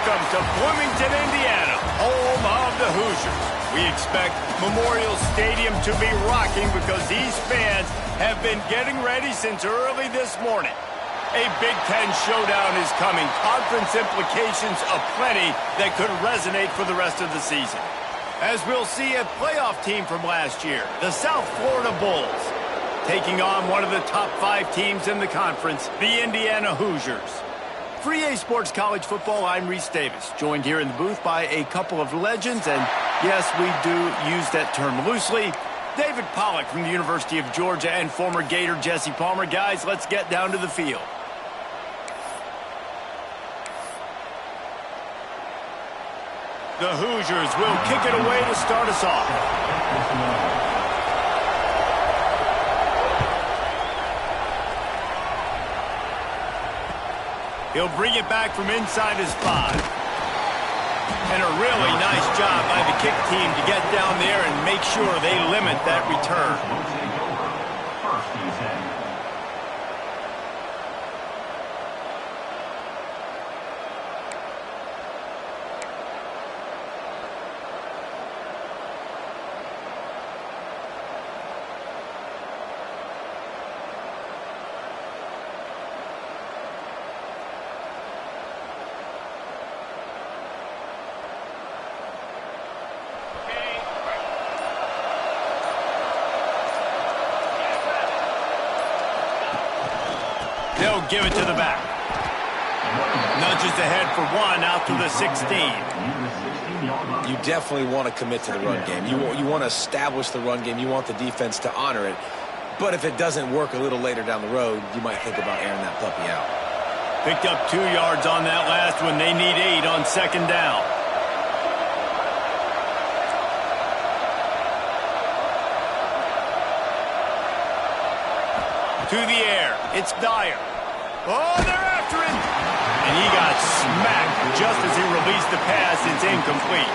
Welcome to Bloomington, Indiana, home of the Hoosiers. We expect Memorial Stadium to be rocking because these fans have been getting ready since early this morning. A Big Ten showdown is coming. Conference implications aplenty that could resonate for the rest of the season. As we'll see a playoff team from last year, the South Florida Bulls, taking on one of the top 5 teams in the conference, the Indiana Hoosiers. For EA Sports College Football, I'm Reese Davis, joined here in the booth by a couple of legends, and yes, we do use that term loosely. David Pollack from the University of Georgia and former Gator Jesse Palmer. Guys, let's get down to the field. The Hoosiers will kick it away to start us off. He'll bring it back from inside his 5. And a really nice job by the kick team to get down there and make sure they limit that return. They'll give it to the back. Nudges ahead for 1 out to the 16. You definitely want to commit to the run game. You want to establish the run game. You want the defense to honor it. But if it doesn't work a little later down the road, you might think about airing that puppy out. Picked up 2 yards on that last one. They need 8 on 2nd down. To the air. It's Dyer. Oh, they're after him. And he got smacked just as he released the pass. It's incomplete.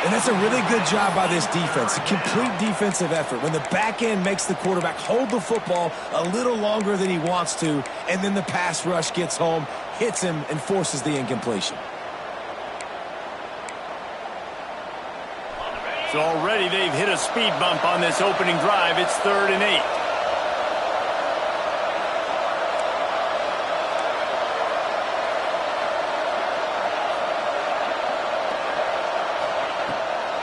And that's a really good job by this defense. A complete defensive effort. When the back end makes the quarterback hold the football a little longer than he wants to, and then the pass rush gets home, hits him, and forces the incompletion. So already they've hit a speed bump on this opening drive. It's 3rd and 8.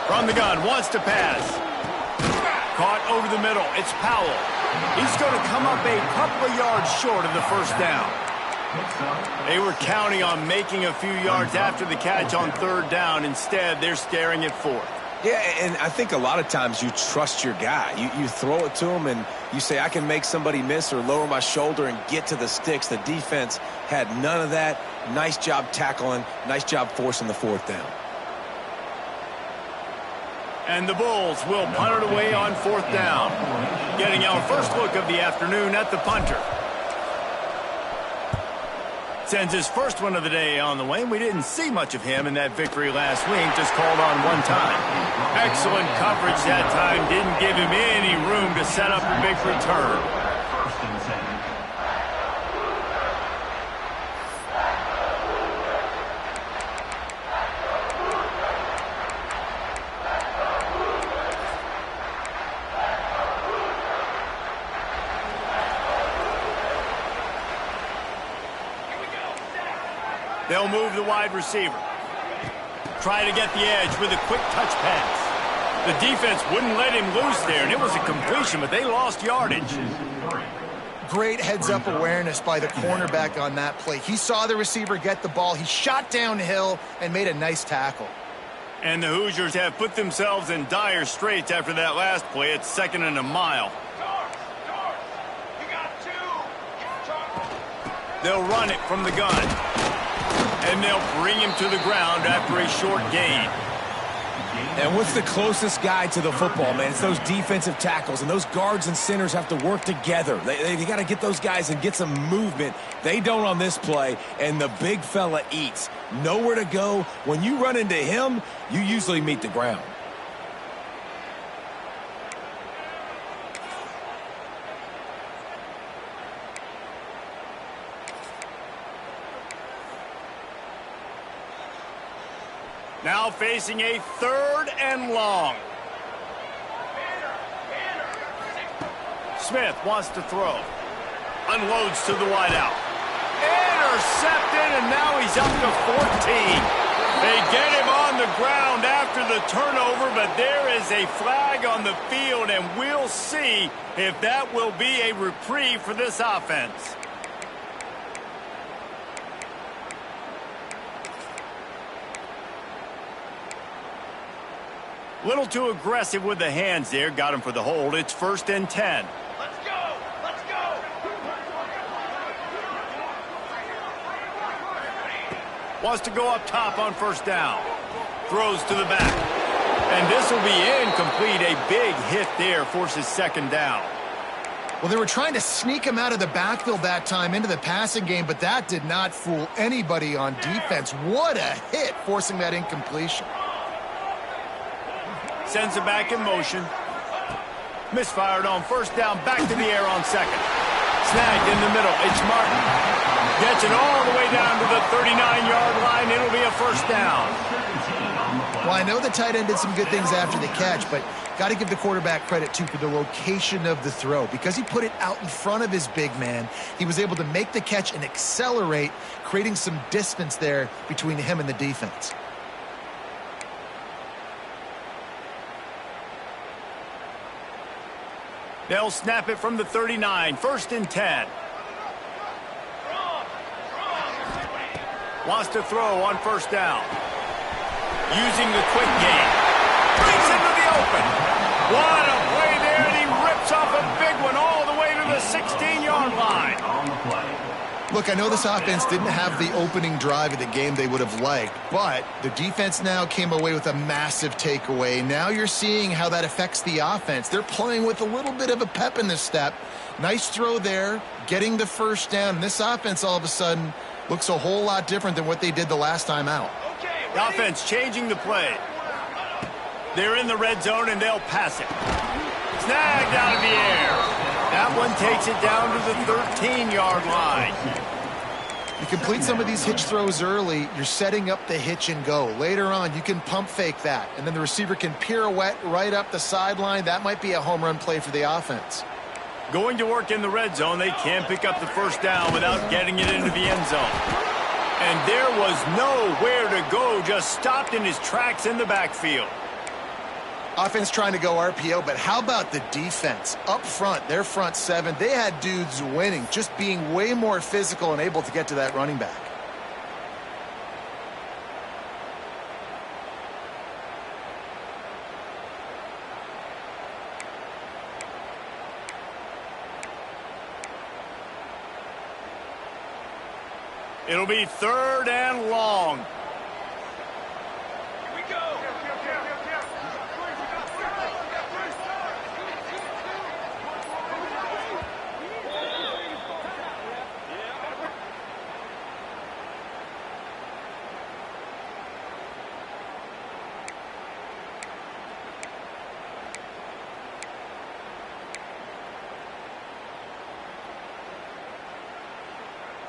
From the gun, wants to pass. Caught over the middle. It's Powell. He's going to come up a couple of yards short of the 1st down. They were counting on making a few yards after the catch on 3rd down. Instead, they're staring at 4th. Yeah, and I think a lot of times you trust your guy. You throw it to him and you say, I can make somebody miss or lower my shoulder and get to the sticks. The defense had none of that. Nice job tackling. Nice job forcing the 4th down. And the Bulls will punt it away on 4th down. Getting our first look of the afternoon at the punter. Sends his first one of the day on the way. We didn't see much of him in that victory last week, just called on 1 time. Excellent coverage that time. Didn't give him any room to set up a big return. They'll move the wide receiver. Try to get the edge with a quick touch pass. The defense wouldn't let him loose there, and it was a completion, but they lost yardage. Great heads-up awareness by the cornerback on that play. He saw the receiver get the ball. He shot downhill and made a nice tackle. And the Hoosiers have put themselves in dire straits after that last play. It's 2nd and a mile. They'll run it from the gun. And they'll bring him to the ground after a short gain. And what's the closest guy to the football, man? It's those defensive tackles, and those guards and centers have to work together. They got to get those guys and get some movement. They don't on this play, and the big fella eats. Nowhere to go. When you run into him, you usually meet the ground. Now facing a 3rd and long. Smith wants to throw. Unloads to the wideout. Intercepted, and now he's up to 14. They get him on the ground after the turnover, but there is a flag on the field, and we'll see if that will be a reprieve for this offense. Little too aggressive with the hands there. Got him for the hold. It's 1st and 10. Let's go! Let's go! Wants to go up top on 1st down. Throws to the back. And this will be incomplete. A big hit there forces 2nd down. Well, they were trying to sneak him out of the backfield that time into the passing game, but that did not fool anybody on defense. What a hit, forcing that incompletion. Sends it back in motion. Misfired on 1st down. Back to the air on 2nd. Snagged in the middle. It's Martin. Gets it all the way down to the 39-yard line. It'll be a 1st down. Well, I know the tight end did some good things after the catch, but got to give the quarterback credit, too, for the location of the throw. Because he put it out in front of his big man, he was able to make the catch and accelerate, creating some distance there between him and the defense. They'll snap it from the 39. 1st and 10. Wants to throw on 1st down. Using the quick game. Brings into the open. What a play there, and he rips off a big one all the way to the 16-yard line. Look, I know this offense didn't have the opening drive of the game they would have liked, but the defense now came away with a massive takeaway. Now you're seeing how that affects the offense. They're playing with a little bit of a pep in the step. Nice throw there, getting the 1st down. And this offense all of a sudden looks a whole lot different than what they did the last time out. The offense changing the play. They're in the red zone, and they'll pass it. Snagged out of the air. That one takes it down to the 13-yard line. You complete some of these hitch throws early, you're setting up the hitch and go. Later on, you can pump fake that, and then the receiver can pirouette right up the sideline. That might be a home run play for the offense. Going to work in the red zone, they can pick up the 1st down without getting it into the end zone. And there was nowhere to go, just stopped in his tracks in the backfield. Offense trying to go RPO, but how about the defense? Up front, their front 7, they had dudes winning, just being way more physical and able to get to that running back. It'll be 3rd and long. Here we go!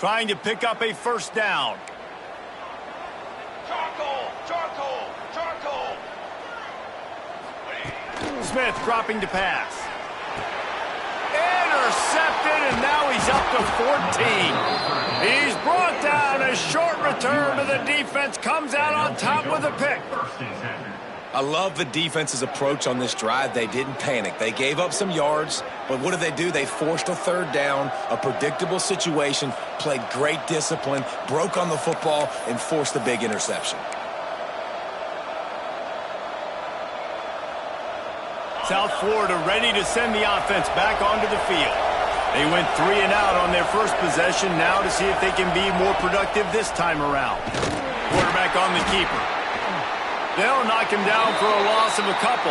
Trying to pick up a 1st down. Charcoal! Charcoal! Charcoal! Smith dropping to pass. Intercepted, and now he's up to 14. He's brought down. A short return to the defense. Comes out on top with a pick. I love the defense's approach on this drive. They didn't panic. They gave up some yards, but what did they do? They forced a 3rd down, a predictable situation, played great discipline, broke on the football, and forced the big interception. South Florida ready to send the offense back onto the field. They went 3 and out on their first possession, now to see if they can be more productive this time around. Quarterback on the keeper. They'll knock him down for a loss of a couple.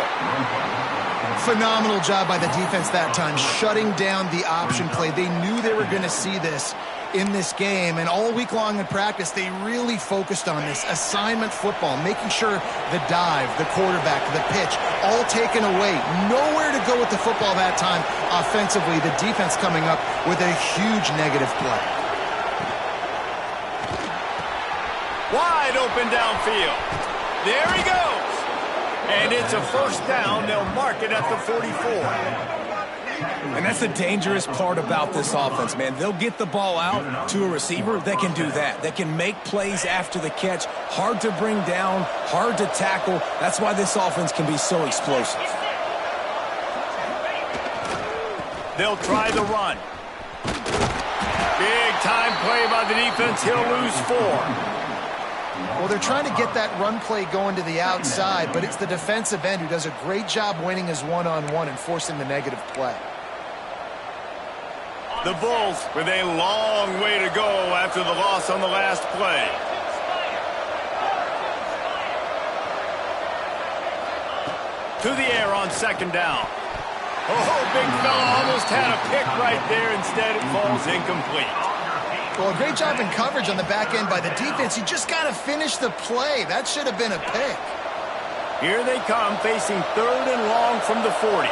Phenomenal job by the defense that time, shutting down the option play. They knew they were going to see this in this game, and all week long in practice, they really focused on this assignment football, making sure the dive, the quarterback, the pitch, all taken away. Nowhere to go with the football that time offensively. The defense coming up with a huge negative play. Wide open downfield. There he goes. And it's a first down. They'll mark it at the 44. And that's the dangerous part about this offense, man. They'll get the ball out to a receiver that can do that. That can make plays after the catch. Hard to bring down, hard to tackle. That's why this offense can be so explosive. They'll try the run. Big time play by the defense. He'll lose 4. Well, they're trying to get that run play going to the outside, but it's the defensive end who does a great job winning his one-on-one and forcing the negative play. The Bulls with a long way to go after the loss on the last play. To the air on second down. Oh, big fella almost had a pick right there. Instead, it falls incomplete. Well, a great job in coverage on the back end by the defense. You just got to finish the play. That should have been a pick. Here they come, facing 3rd and long from the 40.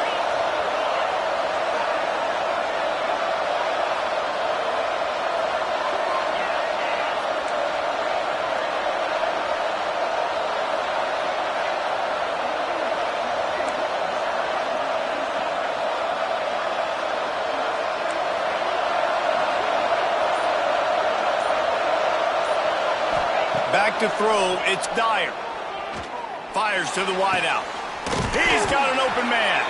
Back to throw, it's Dyer. Fires to the wideout. He's got an open man.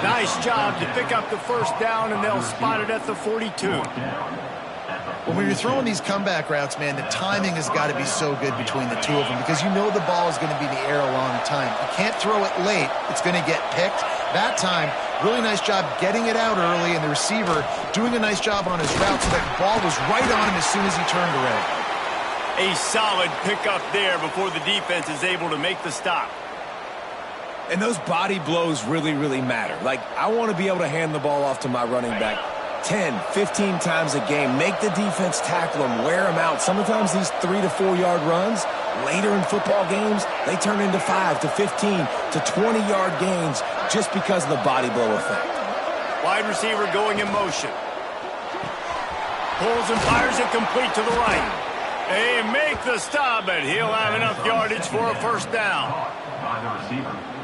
Nice job to pick up the first down, and they'll spot it at the 42. Well, when you're throwing these comeback routes, man, the timing has got to be so good between the two of them because you know the ball is going to be in the air a long time. You can't throw it late. It's going to get picked. That time, really nice job getting it out early, and the receiver doing a nice job on his route so that the ball was right on him as soon as he turned around. A solid pickup there before the defense is able to make the stop. And those body blows really, really matter. Like, I want to be able to hand the ball off to my running back 10, 15 times a game. Make the defense tackle them, wear them out. Sometimes these 3 to 4 yard runs, later in football games, they turn into 5 to 15 to 20 yard gains just because of the body blow effect. Wide receiver going in motion. Pulls and fires it complete to the right. They make the stop, but he'll have enough yardage for a first down.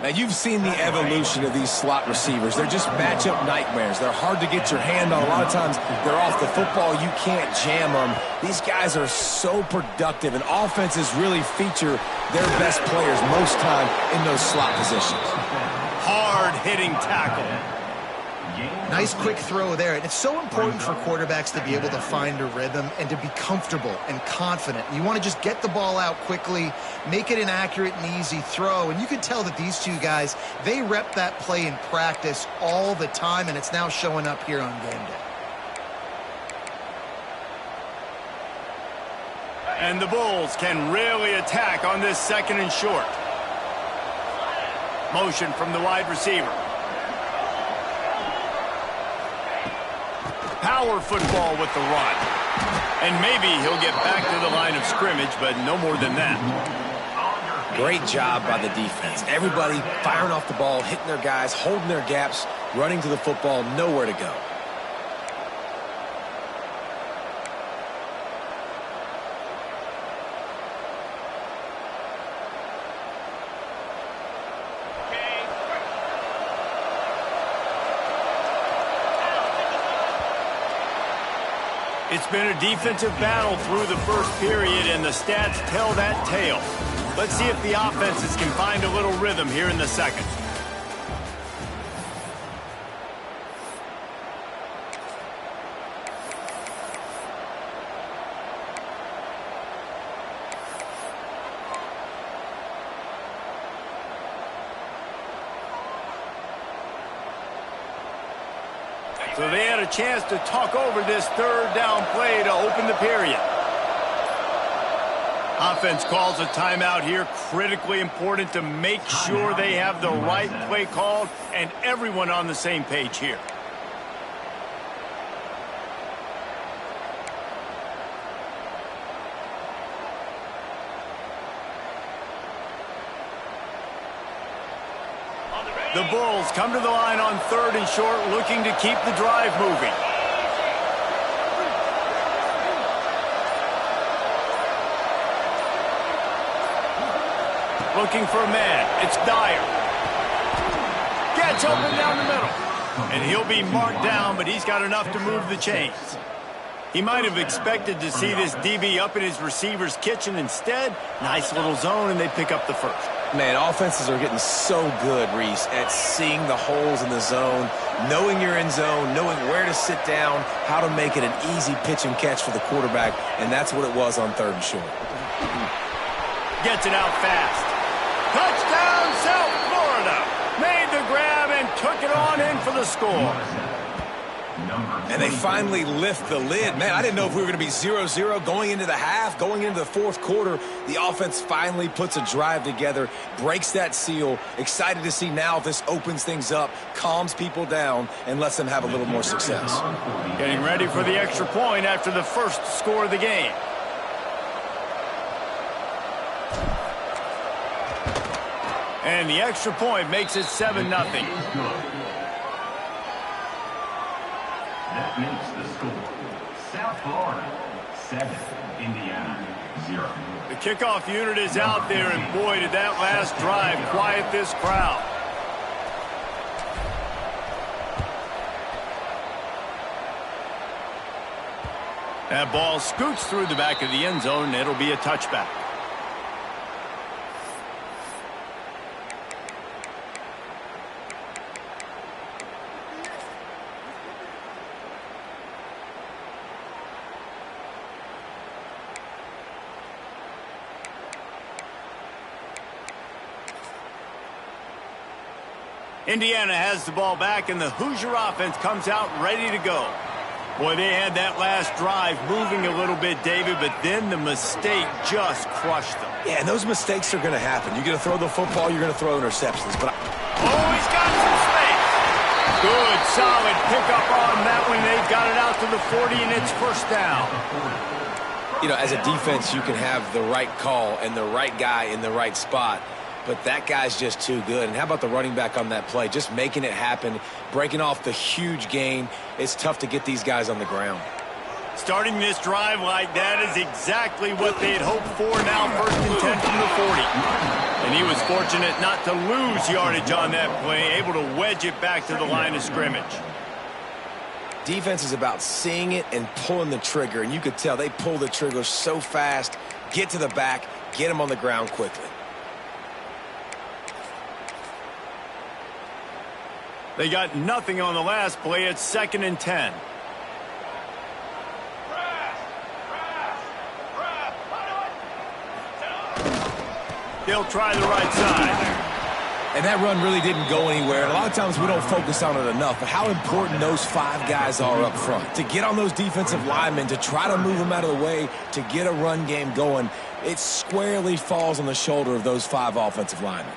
Now, you've seen the evolution of these slot receivers. They're just matchup nightmares. They're hard to get your hand on. A lot of times, they're off the football. You can't jam them. These guys are so productive, and offenses really feature their best players most time in those slot positions. Hard-hitting tackle. Nice quick throw there. And it's so important for quarterbacks to be able to find a rhythm and to be comfortable and confident. You want to just get the ball out quickly, make it an accurate and easy throw. And you can tell that these two guys, they rep that play in practice all the time, and it's now showing up here on game day. And the Bulls can really attack on this 2nd and short. Motion from the wide receiver. Power football with the run. And maybe he'll get back to the line of scrimmage, but no more than that. Great job by the defense. Everybody firing off the ball, hitting their guys, holding their gaps, running to the football, nowhere to go. It's been a defensive battle through the first period, and the stats tell that tale. Let's see if the offenses can find a little rhythm here in the second. So they had a chance to talk over this 3rd down play to open the period. Offense calls a timeout here. Critically important to make sure they have the right play called and everyone on the same page here. The Bulls come to the line on 3rd and short, looking to keep the drive moving. Looking for a man. It's Dyer. Gets open down the middle. And he'll be marked down, but he's got enough to move the chains. He might have expected to see this DB up in his receiver's kitchen. Instead, nice little zone, and they pick up the first. Man, offenses are getting so good, Reese, at seeing the holes in the zone, knowing you're in zone, knowing where to sit down, how to make it an easy pitch and catch for the quarterback, and that's what it was on 3rd and short. Gets it out fast. Touchdown, South Florida. Made the grab and took it on in for the score. And they finally lift the lid. Man, I didn't know if we were going to be 0-0 going into the half, going into the 4th quarter. The offense finally puts a drive together, breaks that seal. Excited to see now if this opens things up, calms people down, and lets them have a little more success. Getting ready for the extra point after the first score of the game. And the extra point makes it 7-0. That makes the score South Florida 7, Indiana 0. The kickoff unit is out there, and boy, did that last drive quiet this crowd. That ball scoots through the back of the end zone, and it'll be a touchback. Indiana has the ball back, and the Hoosier offense comes out ready to go. Boy, they had that last drive moving a little bit, David, but then the mistake just crushed them. Yeah, and those mistakes are going to happen. You're going to throw the football, you're going to throw interceptions. But oh, he's got some space. Good, solid pickup on that one. They've got it out to the 40, and it's first down. You know, as a defense, you can have the right call and the right guy in the right spot. But that guy's just too good. And how about the running back on that play? Just making it happen, breaking off the huge gain. It's tough to get these guys on the ground. Starting this drive like that is exactly what they had hoped for. Now 1st and 10 from the 40. And he was fortunate not to lose yardage on that play, able to wedge it back to the line of scrimmage. Defense is about seeing it and pulling the trigger. And you could tell they pull the trigger so fast, get to the back, get him on the ground quickly. They got nothing on the last play. It's 2nd and 10. They'll try the right side. And that run really didn't go anywhere. And a lot of times we don't focus on it enough, but how important those 5 guys are up front. To get on those defensive linemen, to try to move them out of the way, to get a run game going, it squarely falls on the shoulder of those 5 offensive linemen.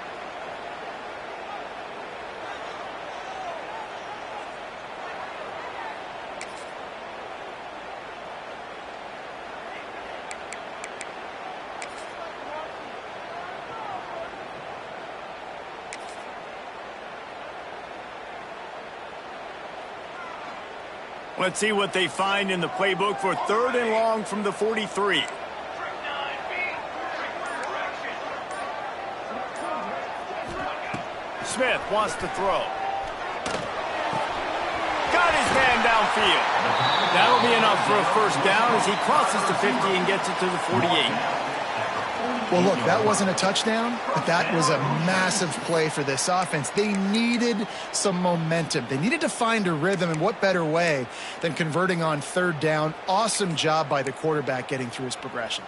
Let's see what they find in the playbook for 3rd and long from the 43. Smith wants to throw. Got his man downfield. That'll be enough for a first down as he crosses the 50 and gets it to the 48. Well, look, that wasn't a touchdown, but that was a massive play for this offense. They needed some momentum. They needed to find a rhythm, and what better way than converting on 3rd down. Awesome job by the quarterback getting through his progression.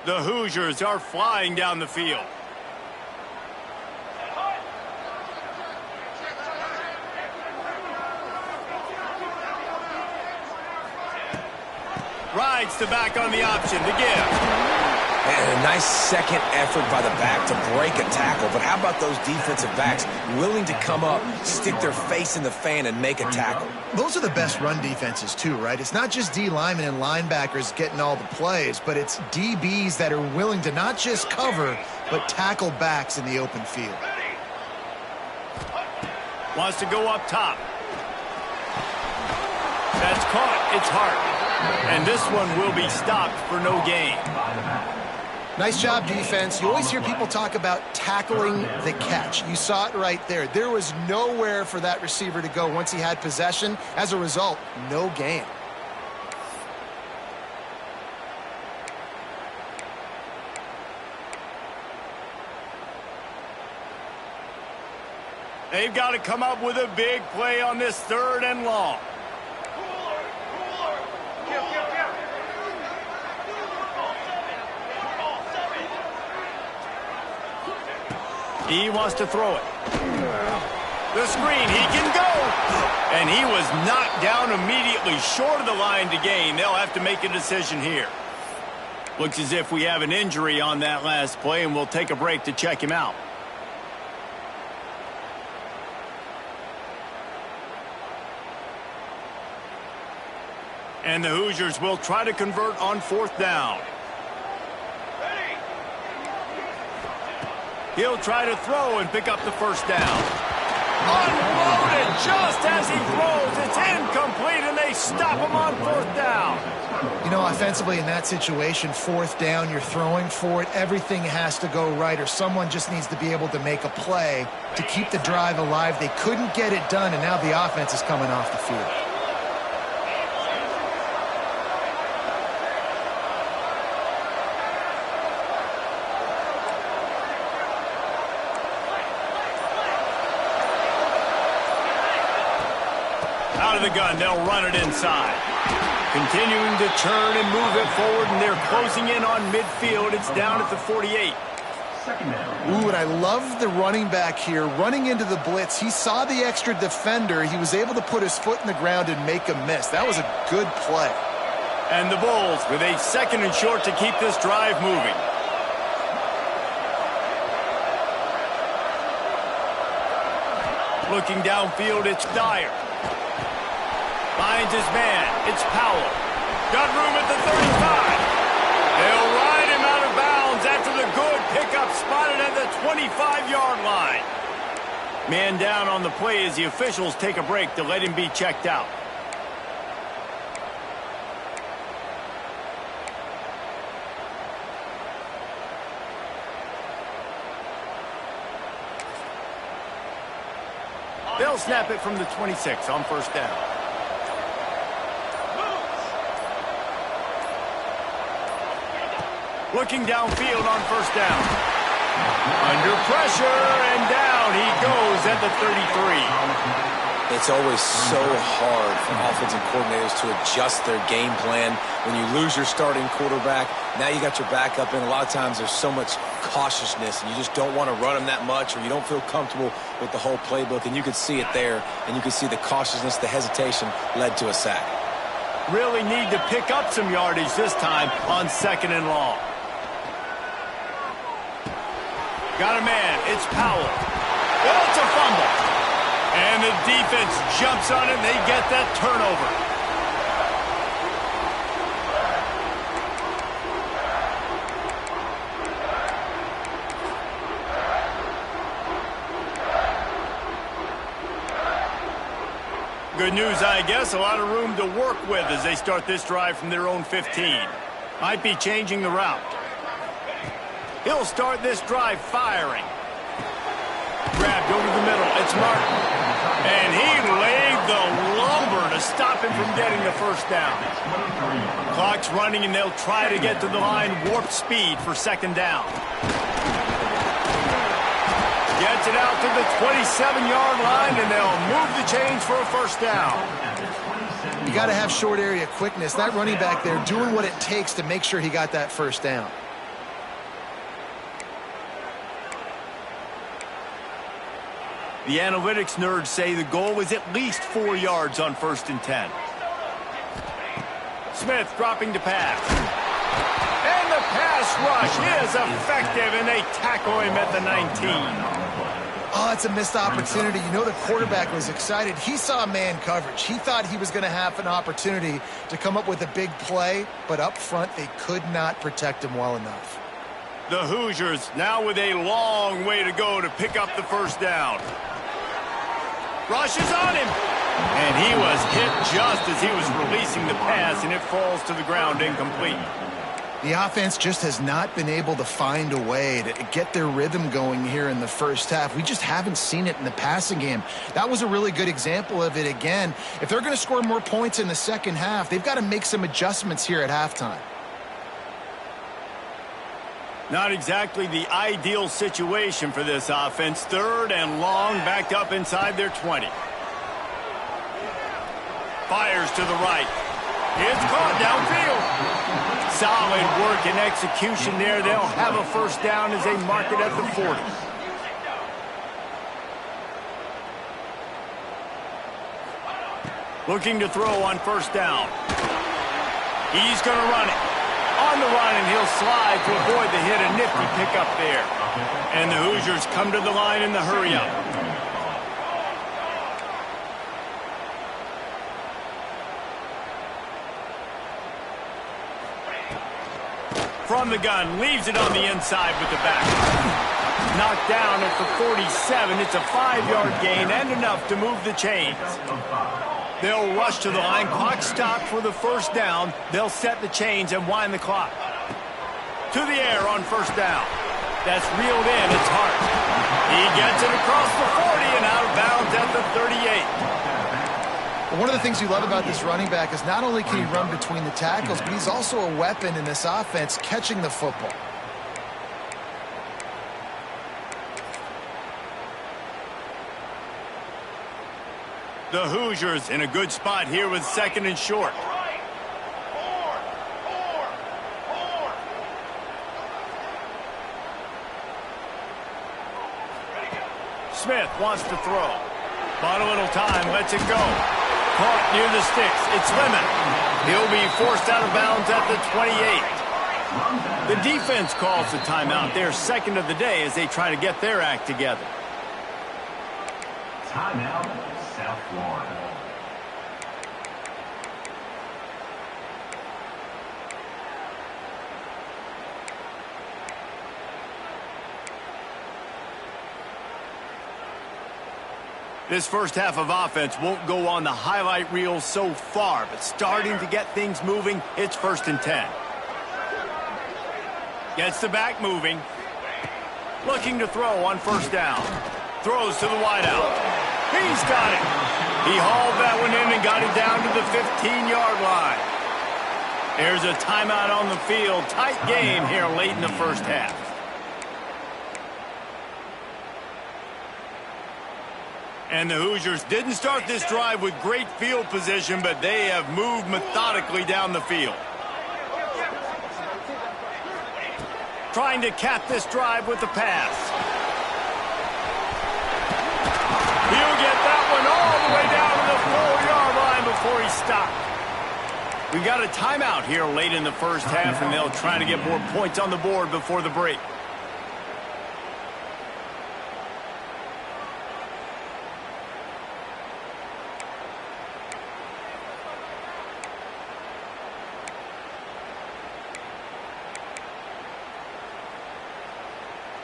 The Hoosiers are flying down the field. Rides the back on the option to give. And a nice second effort by the back to break a tackle. But how about those defensive backs willing to come up, stick their face in the fan, and make a tackle? Those are the best run defenses too, right? It's not just D linemen and linebackers getting all the plays, but it's DBs that are willing to not just cover, but tackle backs in the open field. Wants to go up top. That's caught. It's Hart. And this one will be stopped for no gain. Nice job, defense. You always hear people talk about tackling the catch. You saw it right there. There was nowhere for that receiver to go once he had possession. As a result, no gain. They've got to come up with a big play on this 3rd and long. He wants to throw it. The screen, he can go. And he was knocked down immediately short of the line to gain. They'll have to make a decision here. Looks as if we have an injury on that last play, and we'll take a break to check him out. And the Hoosiers will try to convert on 4th down. He'll try to throw and pick up the 1st down. Unloaded just as he throws. It's incomplete, and they stop him on 4th down. You know, offensively in that situation, 4th down, you're throwing for it. Everything has to go right, or someone just needs to be able to make a play to keep the drive alive. They couldn't get it done, and now the offense is coming off the field. Out of the gun, they'll run it inside. Continuing to turn and move it forward, and they're closing in on midfield. It's down at the 48. Ooh, and I love the running back here. Running into the blitz, he saw the extra defender. He was able to put his foot in the ground and make a miss. That was a good play. And the Bulls with a 2nd and short to keep this drive moving. Looking downfield, it's Dyer. Finds his man. It's Powell. Got room at the 35. They'll ride him out of bounds after the good pickup spotted at the 25-yard line. Man down on the play as the officials take a break to let him be checked out. They'll snap it from the 26 on 1st down. Looking downfield on 1st down. Under pressure, and down he goes at the 33. It's always so hard for offensive coordinators to adjust their game plan. When you lose your starting quarterback, now you got your backup in. A lot of times there's so much cautiousness, and you just don't want to run them that much, or you don't feel comfortable with the whole playbook, and you could see it there, and you could see the cautiousness, the hesitation led to a sack. Really need to pick up some yardage this time on 2nd and long. Got a man. It's Powell. Well, it's a fumble. And the defense jumps on it, and they get that turnover. Good news, I guess. A lot of room to work with as they start this drive from their own 15. Might be changing the route. He'll start this drive firing. Grabbed over the middle. It's Martin. And he laid the lumber to stop him from getting the 1st down. Clock's running, and they'll try to get to the line warp speed for 2nd down. Gets it out to the 27-yard line, and they'll move the chains for a 1st down. You got to have short area quickness. That running back there doing what it takes to make sure he got that 1st down. The analytics nerds say the goal is at least 4 yards on 1st and 10. Smith dropping to pass. And the pass rush is effective, and they tackle him at the 19. Oh, it's a missed opportunity. You know the quarterback was excited. He saw man coverage. He thought he was going to have an opportunity to come up with a big play, but up front they could not protect him well enough. The Hoosiers now with a long way to go to pick up the 1st down. Rushes on him. And he was hit just as he was releasing the pass, and it falls to the ground incomplete. The offense just has not been able to find a way to get their rhythm going here in the first half. We just haven't seen it in the passing game. That was a really good example of it again. If they're going to score more points in the second half, they've got to make some adjustments here at halftime. Not exactly the ideal situation for this offense. 3rd and long, backed up inside their 20. Fires to the right. It's caught downfield. Solid work and execution there. They'll have a first down as they mark it at the 40. Looking to throw on first down. He's going to run it. On the run, and he'll slide to avoid the hit. A nifty pickup there. And the Hoosiers come to the line in the hurry-up. From the gun, leaves it on the inside with the back. Knocked down at the 47. It's a 5-yard gain and enough to move the chains. They'll rush to the line. Clock stopped for the first down. They'll set the chains and wind the clock. To the air on first down. That's reeled in. It's Hart. He gets it across the 40 and out of bounds at the 38. One of the things you love about this running back is not only can he run between the tackles, but he's also a weapon in this offense catching the football. The Hoosiers in a good spot here with 2nd and short. Right. 4. Smith wants to throw. Bought a little time, lets it go. Caught near the sticks. It's Lemon. He'll be forced out of bounds at the 28. The defense calls the timeout. Their 2nd of the day as they try to get their act together. Timeout, South Florida. This first half of offense won't go on the highlight reel so far, but starting to get things moving, it's 1st and 10. Gets the back moving. Looking to throw on first down. Throws to the wideout. He's got it. He hauled that one in and got it down to the 15-yard line. There's a timeout on the field. Tight game here late in the first half. And the Hoosiers didn't start this drive with great field position, but they have moved methodically down the field. Trying to cap this drive with the pass. He'll get that one all the way down to the 4-yard line before he stopped. We got a timeout here late in the first half, and they'll try to get more points on the board before the break.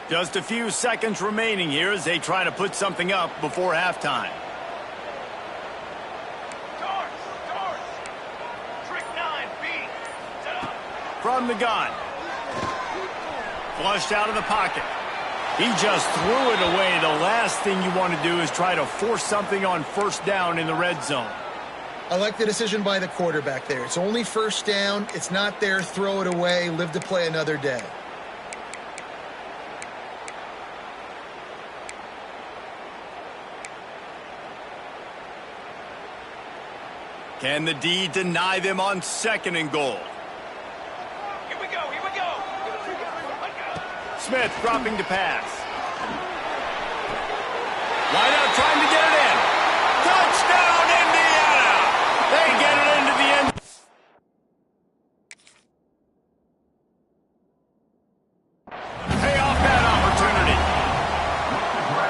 Just a few seconds remaining here as they try to put something up before halftime. Trick 9B. Set up. From the gun. Flushed out of the pocket. He just threw it away. The last thing you want to do is try to force something on first down in the red zone. I like the decision by the quarterback there. It's only first down. It's not there. Throw it away. Live to play another day. Can the D deny them on 2nd and goal? Here we go. Smith dropping to pass. Wide out trying to get it in. Touchdown, Indiana! They get it into the end. Pay off that opportunity.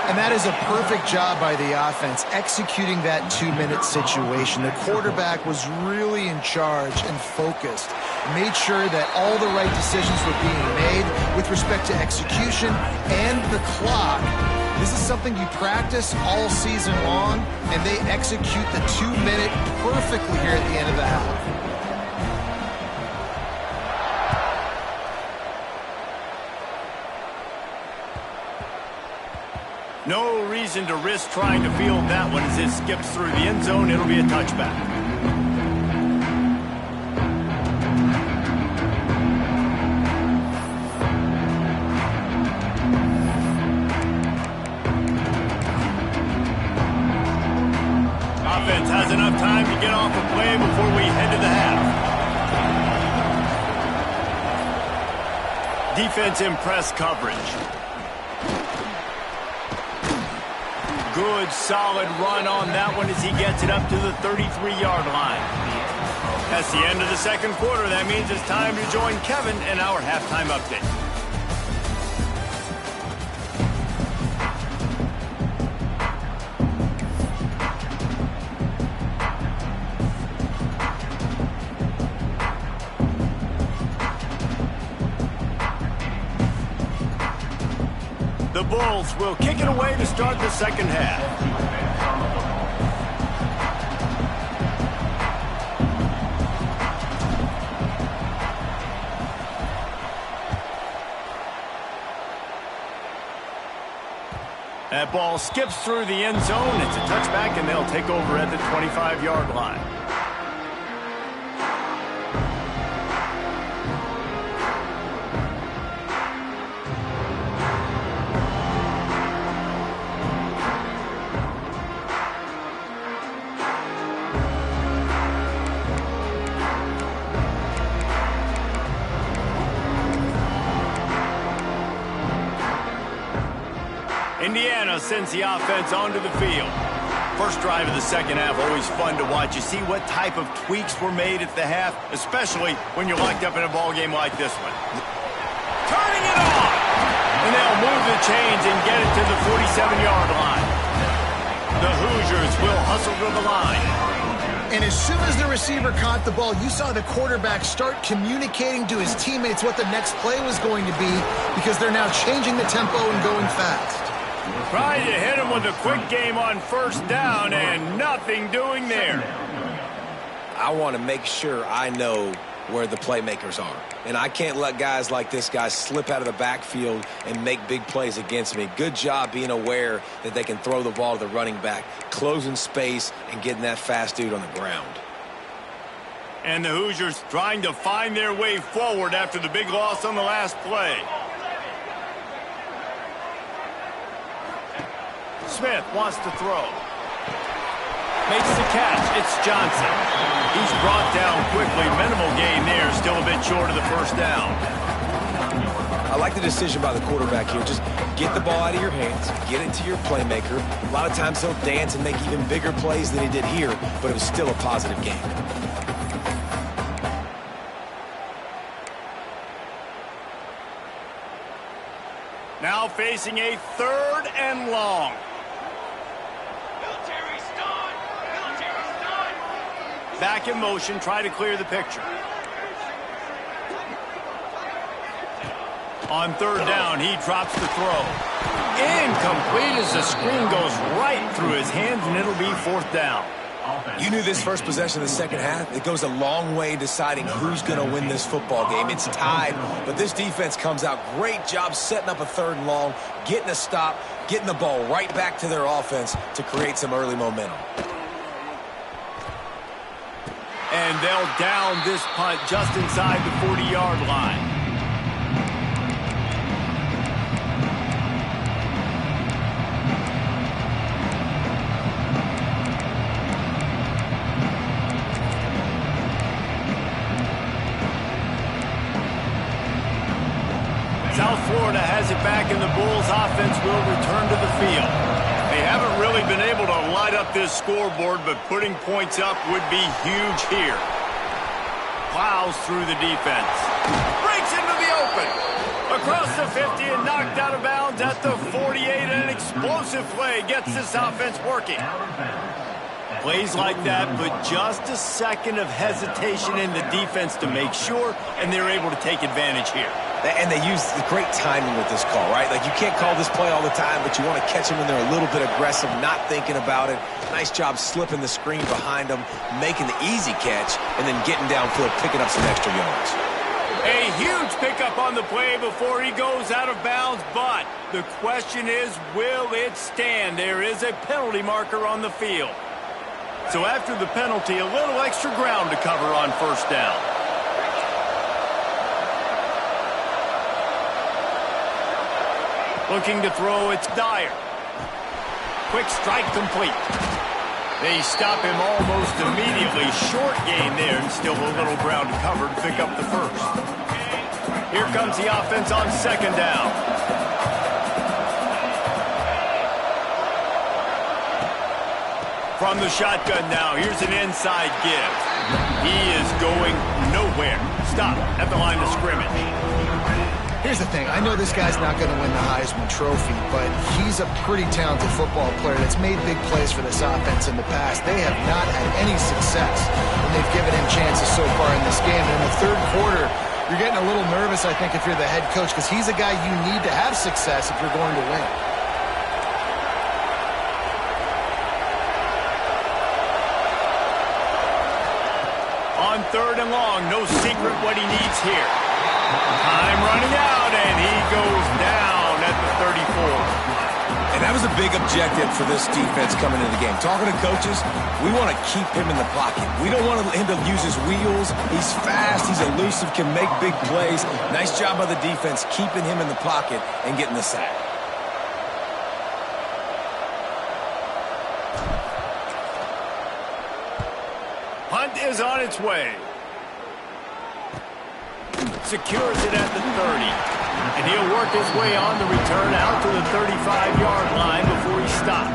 And that is a perfect job by the offense, executing that 2-minute situation. The quarterback was really in charge and focused, made sure that all the right decisions were being made with respect to execution and the clock. This is something you practice all season long, and they execute the 2-minute perfectly here at the end of the half. No reason to risk trying to field that one as it skips through the end zone. It'll be a touchback. Offense has enough time to get off a play before we head to the half. Defense in press coverage. Good, solid run on that one as he gets it up to the 33-yard line. That's the end of the second quarter. That means it's time to join Kevin in our halftime update. The Bulls will kick it away to start the second half. That ball skips through the end zone. It's a touchback, and they'll take over at the 25-yard line. Indiana sends the offense onto the field. First drive of the second half, always fun to watch. You see what type of tweaks were made at the half, especially when you're locked up in a ball game like this one. Turning it on! And they'll move the chains and get it to the 47-yard line. The Hoosiers will hustle to the line. And as soon as the receiver caught the ball, you saw the quarterback start communicating to his teammates what the next play was going to be because they're now changing the tempo and going fast. Trying to hit him with a quick game on first down and nothing doing there. I want to make sure I know where the playmakers are. And I can't let guys like this guy slip out of the backfield and make big plays against me. Good job being aware that they can throw the ball to the running back, closing space and getting that fast dude on the ground. And the Hoosiers trying to find their way forward after the big loss on the last play. Smith wants to throw. Makes the catch. It's Johnson. He's brought down quickly. Minimal gain there. Still a bit short of the first down. I like the decision by the quarterback here. Just get the ball out of your hands. Get it to your playmaker. A lot of times he'll dance and make even bigger plays than he did here, but it was still a positive game. Now facing a 3rd and long. Back in motion, try to clear the picture. On 3rd down, he drops the throw. Incomplete as the screen goes right through his hands, and it'll be 4th down. You knew this first possession of the second half. It goes a long way deciding who's going to win this football game. It's tied, but this defense comes out. Great job setting up a 3rd and long, getting a stop, getting the ball right back to their offense to create some early momentum. And they'll down this punt just inside the 40-yard line. South Florida has it back, and the Bulls offense will return to the field. They haven't really been able to light up this scoreboard, but putting points up would be huge here. Plows through the defense. Breaks into the open. Across the 50 and knocked out of bounds at the 48. An explosive play gets this offense working. Plays like that, but just a second of hesitation in the defense to make sure, and they're able to take advantage here. And they use the great timing with this call, right? Like, you can't call this play all the time, but you want to catch them when they're a little bit aggressive, not thinking about it. Nice job slipping the screen behind them, making the easy catch, and then getting downfield, picking up some extra yards. A huge pickup on the play before he goes out of bounds, but the question is, will it stand? There is a penalty marker on the field. So after the penalty, a little extra ground to cover on first down. Looking to throw, it's Dyer. Quick strike complete. They stop him almost immediately. Short gain there, and still a little ground to cover to pick up the first. Here comes the offense on second down. From the shotgun now, here's an inside give. He is going nowhere. Stop at the line of scrimmage. Here's the thing. I know this guy's not going to win the Heisman Trophy, but he's a pretty talented football player that's made big plays for this offense in the past. They have not had any success when they've given him chances so far in this game. And in the third quarter, you're getting a little nervous, I think, if you're the head coach, because he's a guy you need to have success if you're going to win. On third and long, no secret what he needs here. Time running out, and he goes down at the 34. And that was a big objective for this defense coming into the game. Talking to coaches, we want to keep him in the pocket. We don't want him to use his wheels. He's fast, he's elusive, can make big plays. Nice job by the defense keeping him in the pocket and getting the sack. Hunt is on its way. Secures it at the 30. And he'll work his way on the return out to the 35-yard line before he stops.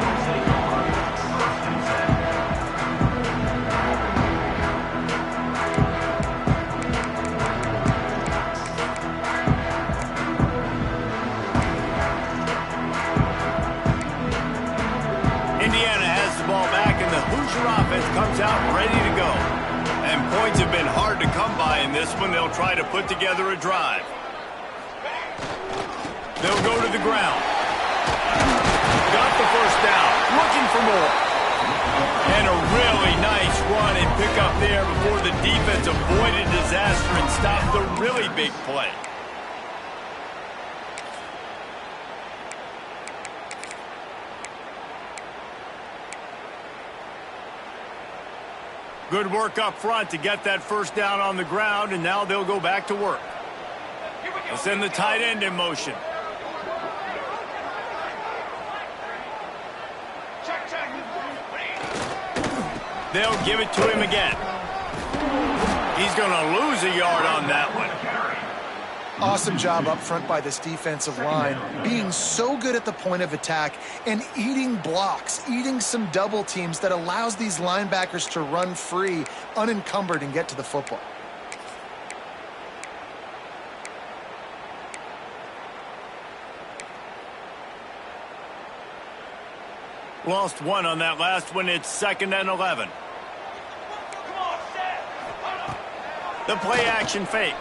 Indiana has the ball back, and the Hoosier offense comes out ready to go. And points have been hard to come by in this one. They'll try to put together a drive. They'll go to the ground. Got the first down. Looking for more. And a really nice run and pick up there before the defense avoided disaster and stopped the really big play. Good work up front to get that first down on the ground, and now they'll go back to work. They'll send the tight end in motion. They'll give it to him again. He's going to lose a yard on that one. Awesome job up front by this defensive line, being so good at the point of attack and eating blocks, eating some double teams that allows these linebackers to run free, unencumbered, and get to the football. Lost one on that last one. It's 2nd and 11. The play action fake.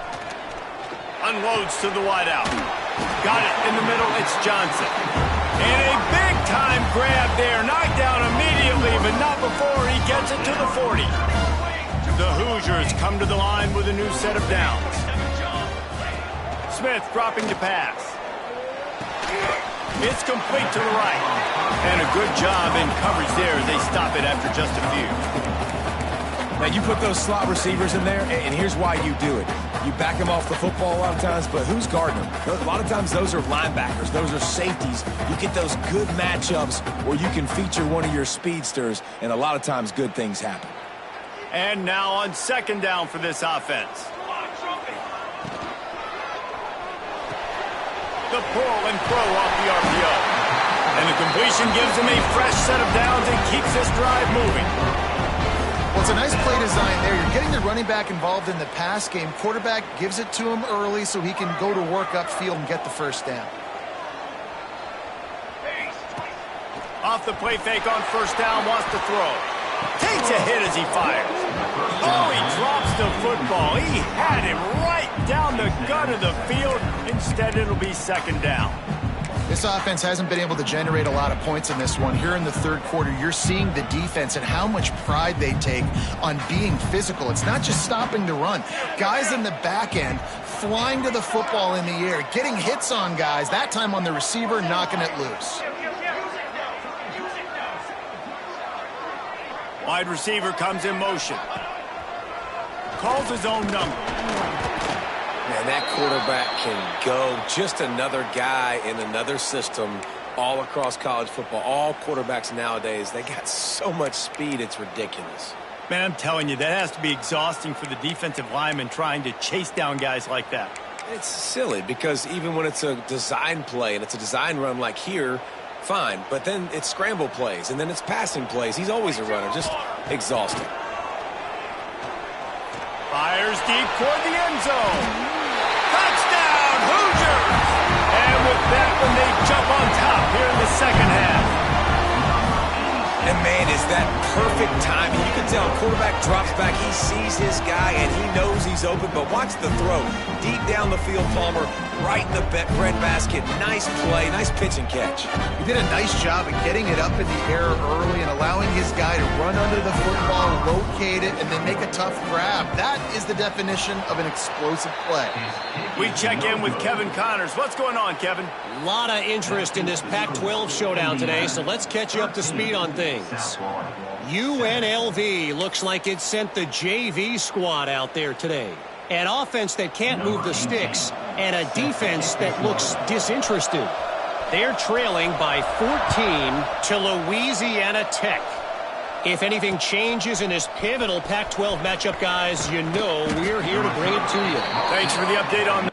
Unloads to the wideout. Got it in the middle. It's Johnson. And a big-time grab there. Knocked down immediately, but not before he gets it to the 40. The Hoosiers come to the line with a new set of downs. Smith dropping to pass. It's complete to the right. And a good job in coverage there as they stop it after just a few. Now, you put those slot receivers in there, and here's why you do it. You back them off the football a lot of times, but who's guarding them? A lot of times those are linebackers. Those are safeties. You get those good matchups where you can feature one of your speedsters, and a lot of times good things happen. And now on 2nd down for this offense. The pull and throw off the RPO. And the completion gives him a fresh set of downs and keeps this drive moving. Well, it's a nice play design there. You're getting the running back involved in the pass game. Quarterback gives it to him early so he can go to work upfield and get the first down. Off the play fake on first down, wants to throw. Takes a hit as he fires. Oh, he drops the football. He had him right down the gut of the field. Instead, it'll be 2nd down. This offense hasn't been able to generate a lot of points in this one. Here in the third quarter, you're seeing the defense and how much pride they take on being physical. It's not just stopping the run. Guys in the back end flying to the football in the air, getting hits on guys, that time on the receiver, knocking it loose. Wide receiver comes in motion. Calls his own number. Man, that quarterback can go. Just another guy in another system all across college football. All quarterbacks nowadays, they got so much speed, it's ridiculous. Man, I'm telling you, that has to be exhausting for the defensive lineman trying to chase down guys like that. It's silly because even when it's a design play and it's a design run like here, fine. But then it's scramble plays and then it's passing plays. He's always a runner, just exhausting. Fires deep toward the end zone. Touchdown, Hoosiers! And with that one, they jump on top here in the second half. And, man, is that perfect timing. You can tell quarterback drops back. He sees his guy, and he knows he's open. But watch the throw. Deep down the field, Palmer, right in the breadbasket. Nice play, nice pitch and catch. He did a nice job of getting it up in the air early and allowing his guy to run under the football, locate it, and then make a tough grab. That is the definition of an explosive play. We check in with Kevin Connors. What's going on, Kevin? A lot of interest in this Pac-12 showdown today, so let's catch you up to speed on things. UNLV looks like it sent the JV squad out there today. An offense that can't move the sticks and a defense that looks disinterested. They're trailing by 14 to Louisiana Tech. If anything changes in this pivotal Pac-12 matchup, guys, you know we're here to bring it to you. Thanks for the update on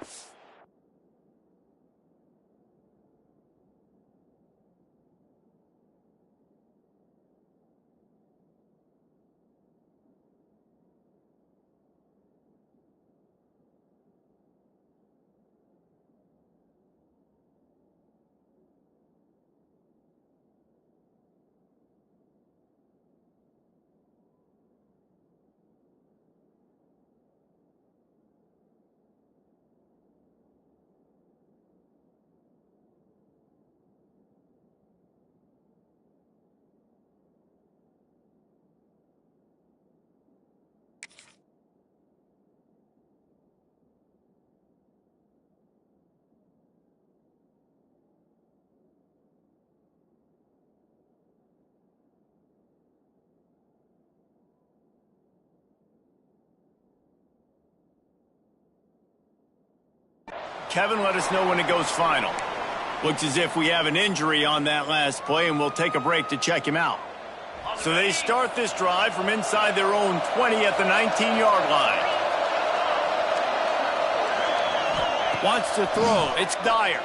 Kevin, let us know when it goes final. Looks as if we have an injury on that last play, and we'll take a break to check him out. So they start this drive from inside their own 20 at the 19-yard line. Wants to throw. It's Dyer.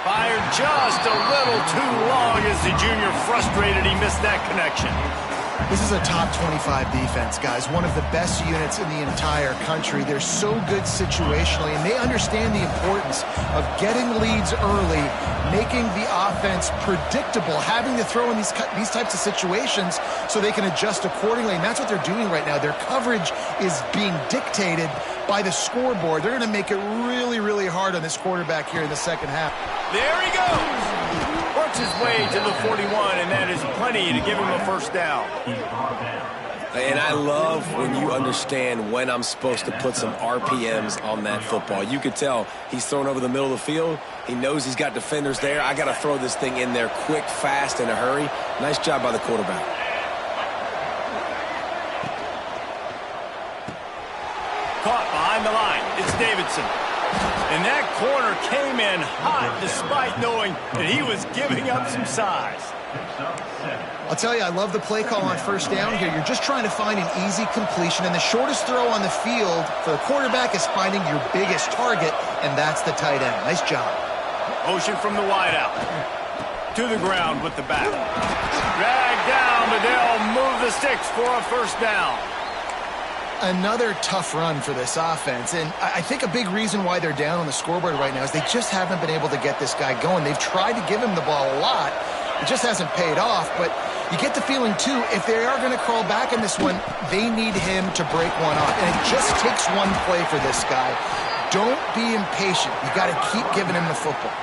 Fired just a little too long as the junior frustrated he missed that connection. This is a top 25 defense, guys. One of the best units in the entire country. They're so good situationally, and they understand the importance of getting leads early, making the offense predictable, having to throw in these types of situations so they can adjust accordingly. And that's what they're doing right now. Their coverage is being dictated by the scoreboard. They're going to make it really, really hard on this quarterback here in the second half. There he goes. Works his way to the 41, and that is plenty to give him a first down. And I love when you understand when I'm supposed to put some RPMs on that football. You could tell he's thrown over the middle of the field. He knows he's got defenders there. I got to throw this thing in there quick, fast, in a hurry. Nice job by the quarterback. Caught behind the line. It's Davidson. And that corner came in hot despite knowing that he was giving up some size. I'll tell you, I love the play call on first down here. You're just trying to find an easy completion, and the shortest throw on the field for the quarterback is finding your biggest target, and that's the tight end. Nice job. Motion from the wideout. To the ground with the bat. Drag down, but they'll move the sticks for a first down. Another tough run for this offense, and I think a big reason why they're down on the scoreboard right now is they just haven't been able to get this guy going. They've tried to give him the ball a lot. It just hasn't paid off, but you get the feeling, too, if they are going to crawl back in this one, they need him to break one off, and it just takes one play for this guy. Don't be impatient. You got to keep giving him the football.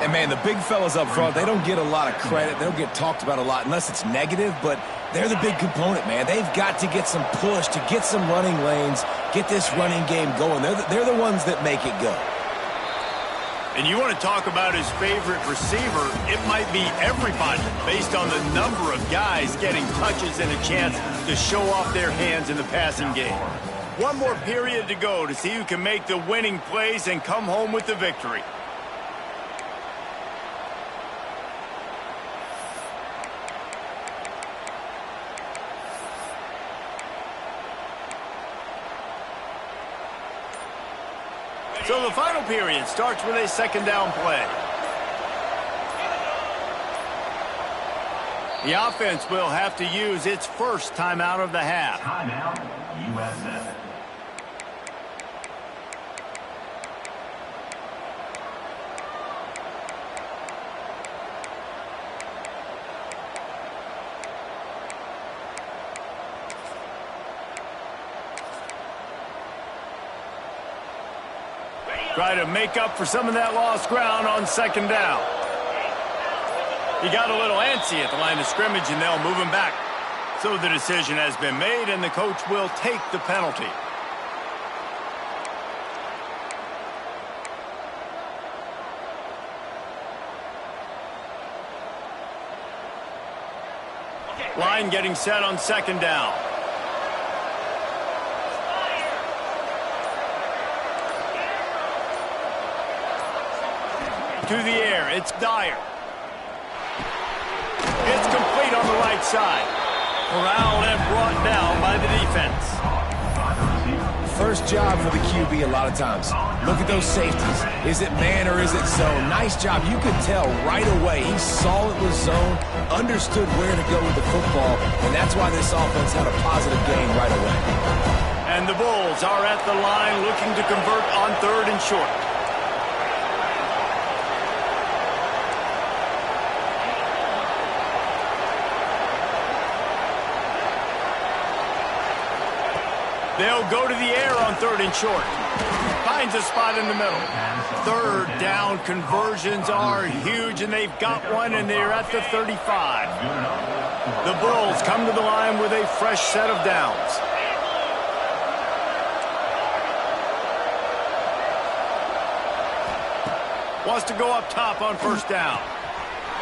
And, man, the big fellas up front, they don't get a lot of credit. They don't get talked about a lot unless it's negative, but they're the big component, man. They've got to get some push, to get some running lanes, get this running game going. They're the ones that make it go. And you want to talk about his favorite receiver, it might be everybody based on the number of guys getting touches and a chance to show off their hands in the passing game. One more period to go to see who can make the winning plays and come home with the victory. So the final period starts with a second down play. The offense will have to use its first timeout of the half. Timeout, USF. Try to make up for some of that lost ground on second down. He got a little antsy at the line of scrimmage, and they'll move him back. So the decision has been made, and the coach will take the penalty. Line getting set on second down. To the air, it's Dyer. It's complete on the right side. Corralled and brought down by the defense. First job for the QB a lot of times. Look at those safeties. Is it man or is it zone? Nice job. You could tell right away. He saw it was zone, understood where to go with the football, and that's why this offense had a positive gain right away. And the Bulls are at the line looking to convert on third and short. They'll go to the air on third and short. Finds a spot in the middle. Third down conversions are huge, and they've got one, and they're at the 35. The Bulls come to the line with a fresh set of downs. Wants to go up top on first down.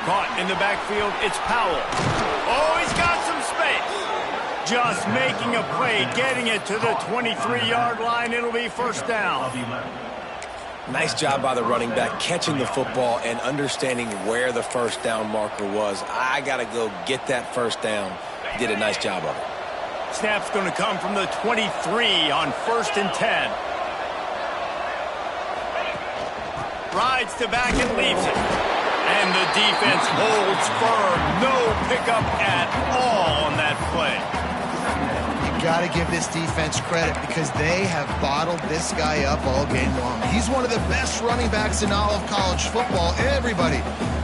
Caught in the backfield, it's Powell. Oh, he's got some space. Just making a play, getting it to the 23-yard line. It'll be first down. Nice job by the running back, catching the football and understanding where the first down marker was. I got to go get that first down. He did a nice job of it. Snap's going to come from the 23 on first and 10. Rides to back and leaves it. And the defense holds firm. No pickup at all on that play. Got to give this defense credit because they have bottled this guy up all game long. He's one of the best running backs in all of college football. Everybody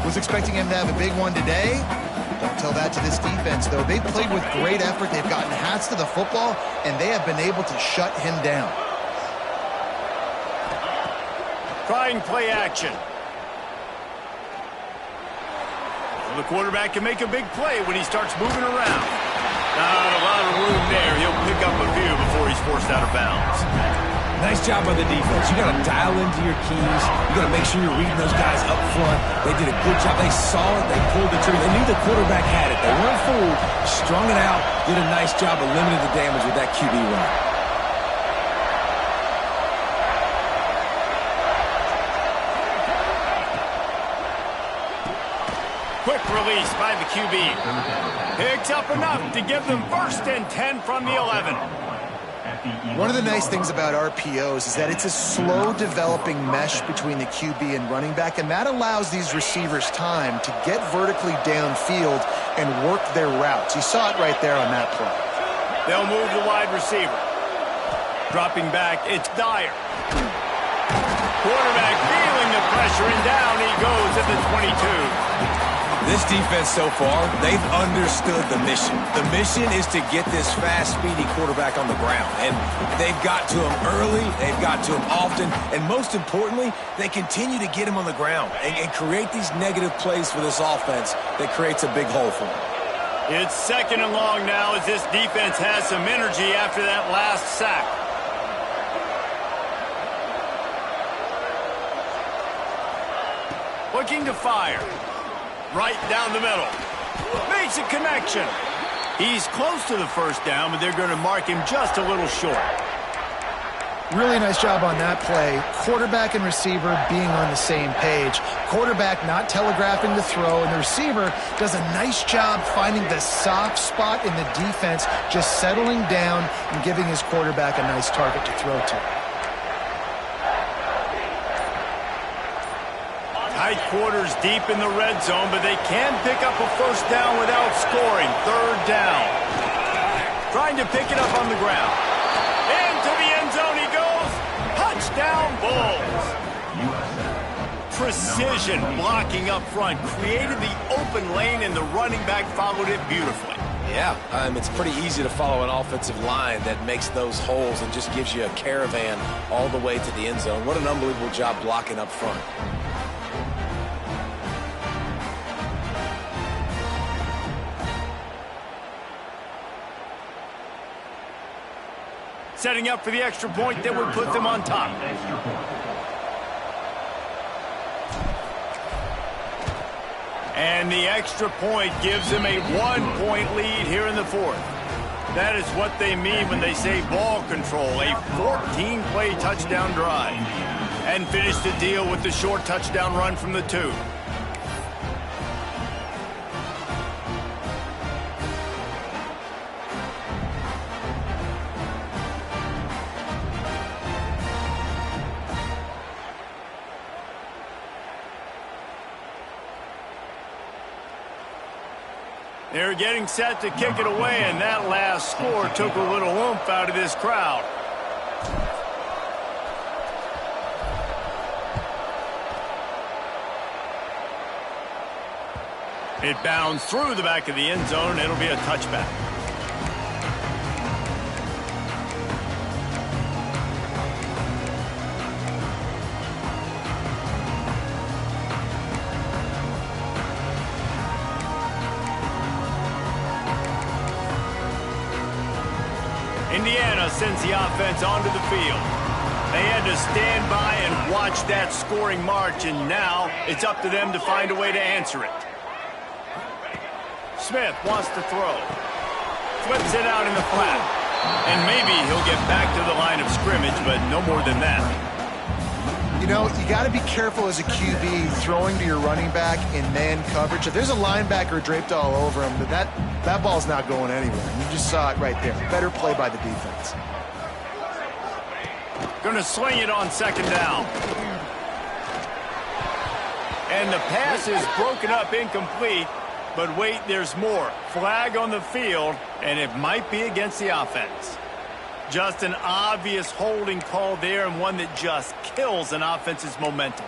was expecting him to have a big one today. Don't tell that to this defense, though. They've played with great effort. They've gotten hats to the football, and they have been able to shut him down. Trying play action. The quarterback can make a big play when he starts moving around. Not a lot of room there. He'll pick up a few before he's forced out of bounds. Nice job by the defense. You got to dial into your keys. You got to make sure you're reading those guys up front. They did a good job. They saw it. They pulled the trigger. They knew the quarterback had it. They weren't fooled. Strung it out. Did a nice job of limiting the damage with that QB run. Quick release by the QB. Picks up enough to give them first and 10 from the 11. One of the nice things about RPOs is that it's a slow developing mesh between the QB and running back, and that allows these receivers time to get vertically downfield and work their routes. You saw it right there on that play. They'll move the wide receiver. Dropping back, it's Dyer. Quarterback feeling the pressure, and down he goes at the 22. This defense so far, they've understood the mission. The mission is to get this fast, speedy quarterback on the ground. And they've got to him early, they've got to him often, and most importantly, they continue to get him on the ground and create these negative plays for this offense that creates a big hole for them. It's 2nd and long now as this defense has some energy after that last sack. Looking to fire. Right down the middle. Makes a connection. He's close to the first down, but they're going to mark him just a little short. Really nice job on that play. Quarterback and receiver being on the same page. Quarterback not telegraphing the throw, and the receiver does a nice job finding the soft spot in the defense, just settling down and giving his quarterback a nice target to throw to. Tight quarters deep in the red zone, but they can pick up a first down without scoring. 3rd down. Trying to pick it up on the ground. Into the end zone he goes. Touchdown, Bulls. Precision blocking up front. Created the open lane, and the running back followed it beautifully. Yeah, it's pretty easy to follow an offensive line that makes those holes and just gives you a caravan all the way to the end zone. What an unbelievable job blocking up front. Setting up for the extra point that would put them on top. And the extra point gives them a 1-point lead here in the 4th. That is what they mean when they say ball control. A 14-play touchdown drive. And finish the deal with the short touchdown run from the 2. They're getting set to kick it away, and that last score took a little oomph out of this crowd. It bounds through the back of the end zone, and it'll be a touchback. Indiana sends the offense onto the field. They had to stand by and watch that scoring march, and now it's up to them to find a way to answer it. Smith wants to throw. Flips it out in the flat. And maybe he'll get back to the line of scrimmage, but no more than that. You know, you got to be careful as a QB throwing to your running back in man coverage. If there's a linebacker draped all over him, that ball's not going anywhere. You just saw it right there. Better play by the defense. Going to sling it on 2nd down. And the pass is broken up, incomplete. But wait, there's more. Flag on the field, and it might be against the offense. Just an obvious holding call there, and one that just kills an offense's momentum.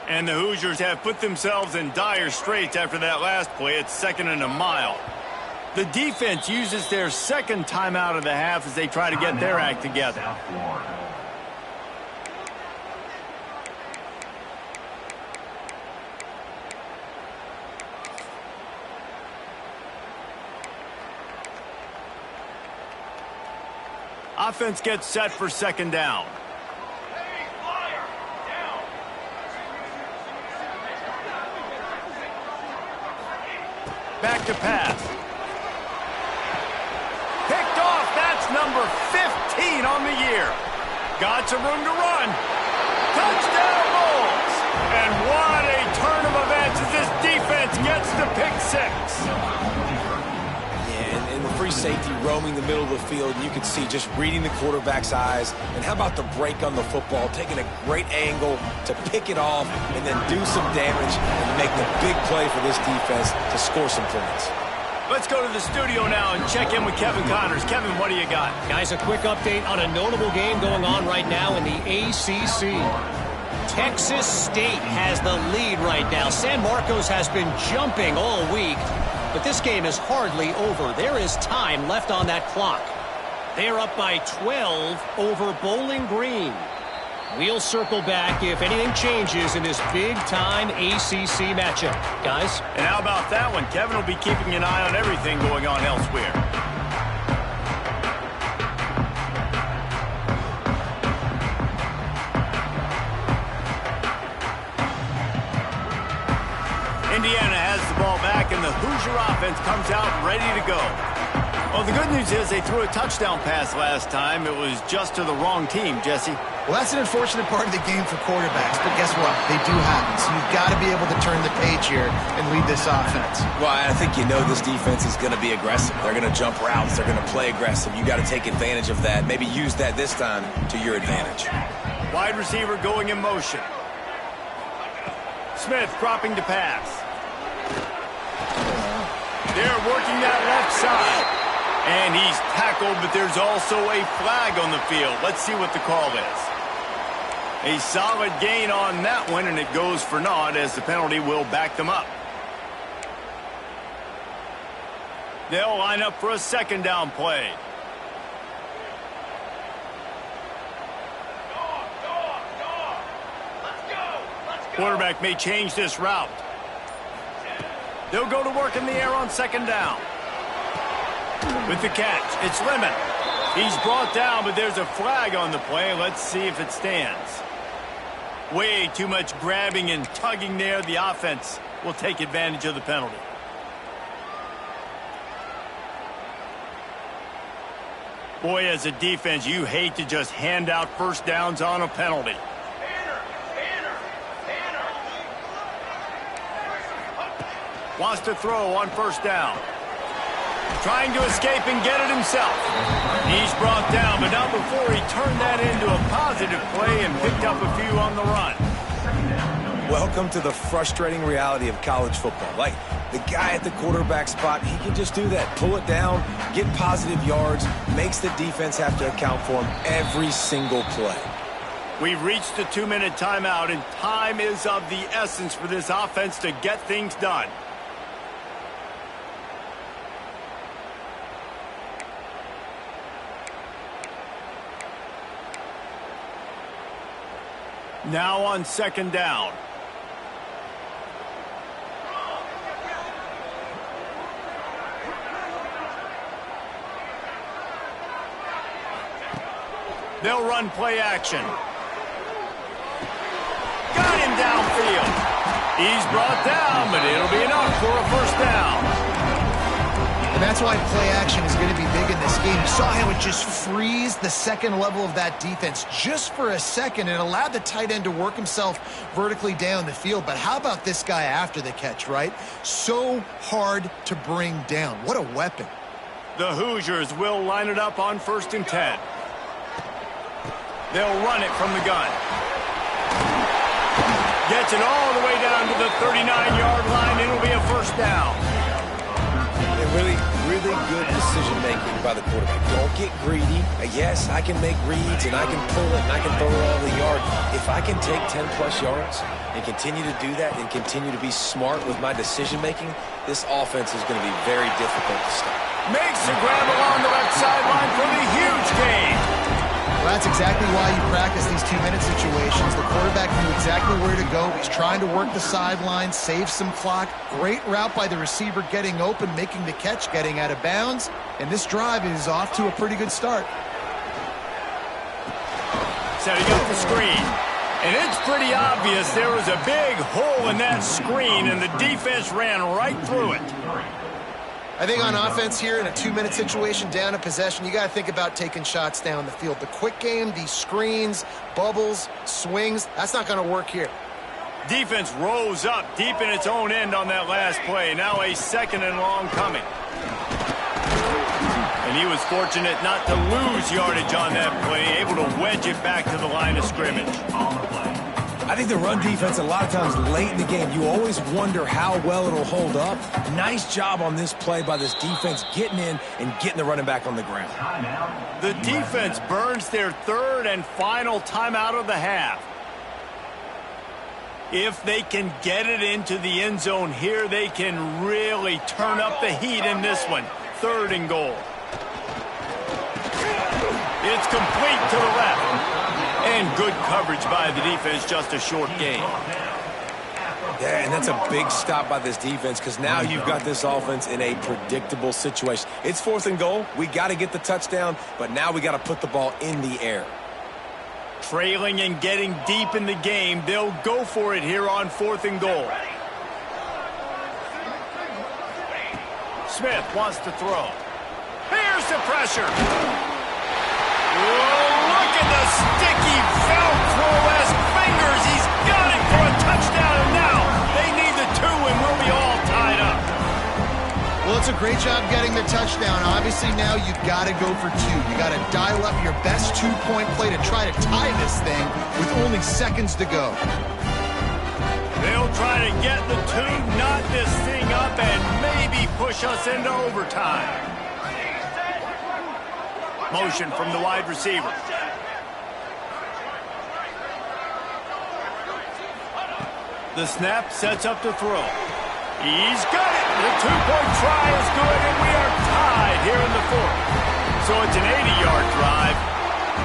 And the Hoosiers have put themselves in dire straits after that last play. It's 2nd and a mile. The defense uses their 2nd timeout of the half as they try to get their act together. Offense gets set for 2nd down. Back to pass. Picked off. That's number 15 on the year. Got some room to run. Touchdown, Bulls. And what a turn of events as this defense gets the pick 6. And the free safety roaming the middle of the field, you can see just reading the quarterback's eyes. And how about the break on the football, taking a great angle to pick it off and then do some damage and make the big play for this defense to score some points. Let's go to the studio now and check in with Kevin Connors. Kevin, what do you got? Guys, a quick update on a notable game going on right now in the ACC. Texas State has the lead right now. San Marcos has been jumping all week, but this game is hardly over. There is time left on that clock. They're up by 12 over Bowling Green. We'll circle back if anything changes in this big-time ACC matchup. Guys? And how about that one? Kevin will be keeping an eye on everything going on elsewhere. Indiana has the ball back, and the Hoosier offense comes out ready to go. Well, the good news is they threw a touchdown pass last time. It was just to the wrong team, Jesse. Well, that's an unfortunate part of the game for quarterbacks, but guess what? They do happen, so you've got to be able to turn the page here and lead this offense. Well, I think you know this defense is going to be aggressive. They're going to jump routes. They're going to play aggressive. You got to take advantage of that. Maybe use that this time to your advantage. Wide receiver going in motion. Smith dropping to pass. They're working that left side. And he's tackled, but there's also a flag on the field. Let's see what the call is. A solid gain on that one, and it goes for naught as the penalty will back them up. They'll line up for a second down play. Quarterback may change this route. They'll go to work in the air on second down. With the catch, it's Lemon. He's brought down, but there's a flag on the play. Let's see if it stands. Way too much grabbing and tugging there. The offense will take advantage of the penalty. Boy, as a defense, you hate to just hand out first downs on a penalty. Wants to throw on first down. Trying to escape and get it himself. He's brought down, but not before he turned that into a positive play and picked up a few on the run. Welcome to the frustrating reality of college football. Like, the guy at the quarterback spot, he can just do that. Pull it down, get positive yards, makes the defense have to account for him every single play. We've reached the 2-minute timeout, and time is of the essence for this offense to get things done. Now on second down. They'll run play action. Got him downfield. He's brought down, but it'll be enough for a first down. And that's why play action is going to be big in this game. You saw how it just frees the second level of that defense just for a second. It allowed the tight end to work himself vertically down the field. But how about this guy after the catch, right? So hard to bring down. What a weapon. The Hoosiers will line it up on 1st and 10. They'll run it from the gun. Gets it all the way down to the 39-yard line. It'll be a first down. Really good decision-making by the quarterback. Don't get greedy. Yes, I can make reads, and I can pull it, and I can throw it all the yard. If I can take 10-plus yards and continue to do that and continue to be smart with my decision-making, this offense is going to be very difficult to stop. Makes the grab along the left sideline for the huge gain. Well, that's exactly why you practice these 2-minute situations. The quarterback knew exactly where to go. He's trying to work the sideline, save some clock. Great route by the receiver getting open, making the catch, getting out of bounds. And this drive is off to a pretty good start. Setting up the screen. And it's pretty obvious there was a big hole in that screen, and the defense ran right through it. I think on offense here in a 2-minute situation, down a possession, you got to think about taking shots down the field. The quick game, these screens, bubbles, swings, that's not going to work here. Defense rose up deep in its own end on that last play. Now a second and long coming. And he was fortunate not to lose yardage on that play, able to wedge it back to the line of scrimmage. On the play. I think the run defense, a lot of times late in the game, you always wonder how well it'll hold up. Nice job on this play by this defense getting in and getting the running back on the ground. The defense burns their third and final timeout of the half. If they can get it into the end zone here, they can really turn up the heat in this one. 3rd and goal. It's complete to the left. And good coverage by the defense, just a short gain. Yeah, and that's a big stop by this defense because now you've got this offense in a predictable situation. It's 4th and goal. We got to get the touchdown, but now we got to put the ball in the air. Trailing and getting deep in the game, they'll go for it here on 4th and goal. Smith wants to throw. Here's the pressure. Whoa, look at the sticky Velcro-esque fingers. He's got it for a touchdown, and now they need the 2 and we'll be all tied up. Well, it's a great job getting the touchdown. Obviously, now you've got to go for 2. You got to dial up your best 2-point play to try to tie this thing with only seconds to go. They'll try to get the 2, knot this thing up, and maybe push us into overtime. Motion from the wide receiver. The snap sets up to throw. He's got it. The 2-point try is good, and we are tied here in the 4th. So it's an 80-yard drive,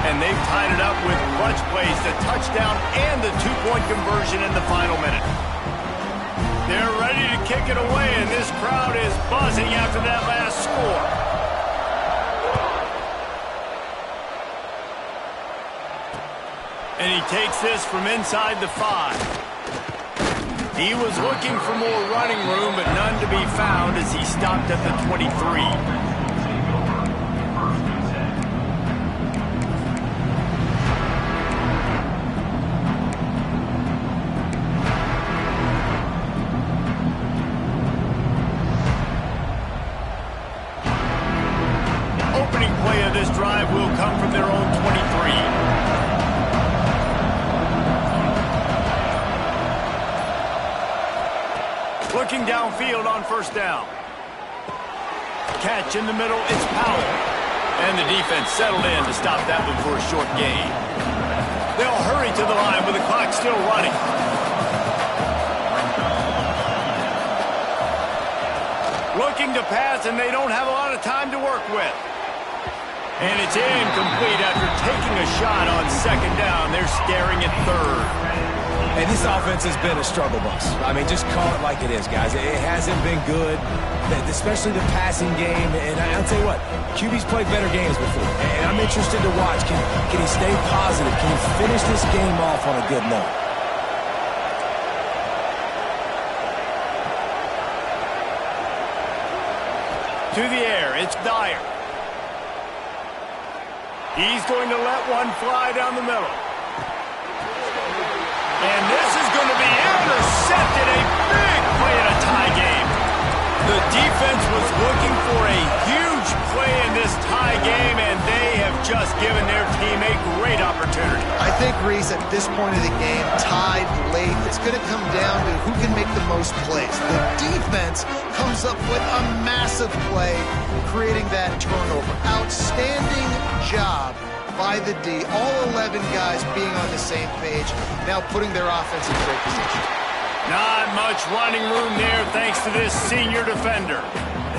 and they've tied it up with clutch plays, the touchdown and the 2-point conversion in the final minute. They're ready to kick it away, and this crowd is buzzing after that last score. And he takes this from inside the 5. He was looking for more running room, but none to be found as he stopped at the 23. Opening play of this drive will come from their own 23. Looking downfield on 1st down. Catch in the middle, it's Powell. And the defense settled in to stop that one for a short gain. They'll hurry to the line with the clock still running. Looking to pass, and they don't have a lot of time to work with. And it's incomplete after taking a shot on 2nd down. They're staring at 3rd. And this offense has been a struggle bus. I mean, just call it like it is, guys. It hasn't been good, especially the passing game. And I'll tell you what, QB's played better games before. And I'm interested to watch. Can he stay positive? Can he finish this game off on a good note? To the air, it's Dyer. He's going to let one fly down the middle. And this is going to be intercepted. A big play in a tie game. The defense was looking for a huge play in this tie game, and they have just given their team a great opportunity. I think, Reese, at this point of the game, tied late, it's going to come down to who can make the most plays. The defense comes up with a massive play, creating that turnover. Outstanding job by the D. All 11 guys being on the same page, now putting their offense in great position. Not much running room there thanks to this senior defender.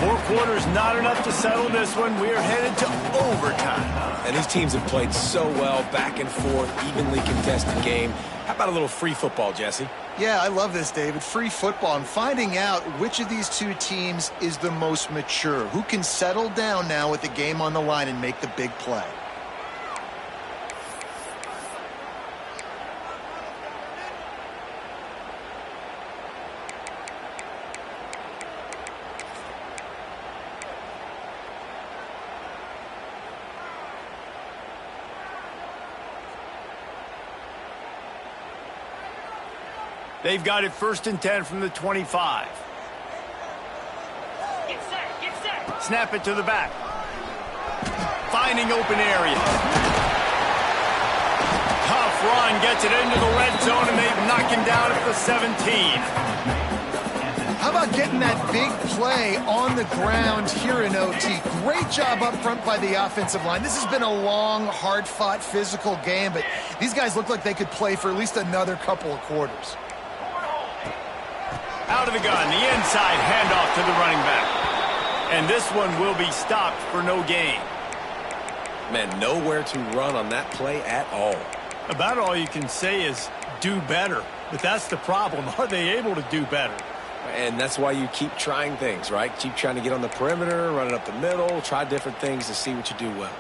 4 quarters not enough to settle this one. We are headed to overtime. And these teams have played so well, back and forth, evenly contested game. How about a little free football, Jesse? Yeah, I love this, David. Free football. I'm finding out which of these 2 teams is the most mature, who can settle down now with the game on the line and make the big play. They've got it 1st and 10 from the 25. Get set, get set. Snap it to the back. Finding open area. Tough run gets it into the red zone, and they've knocked him down at the 17. How about getting that big play on the ground here in OT? Great job up front by the offensive line. This has been a long, hard-fought, physical game, but these guys look like they could play for at least another couple of quarters. Out of the gun, the inside handoff to the running back. And this one will be stopped for no gain. Man, nowhere to run on that play at all. About all you can say is do better. But that's the problem. Are they able to do better? And that's why you keep trying things, right? Keep trying to get on the perimeter, run it up the middle, try different things to see what you do well.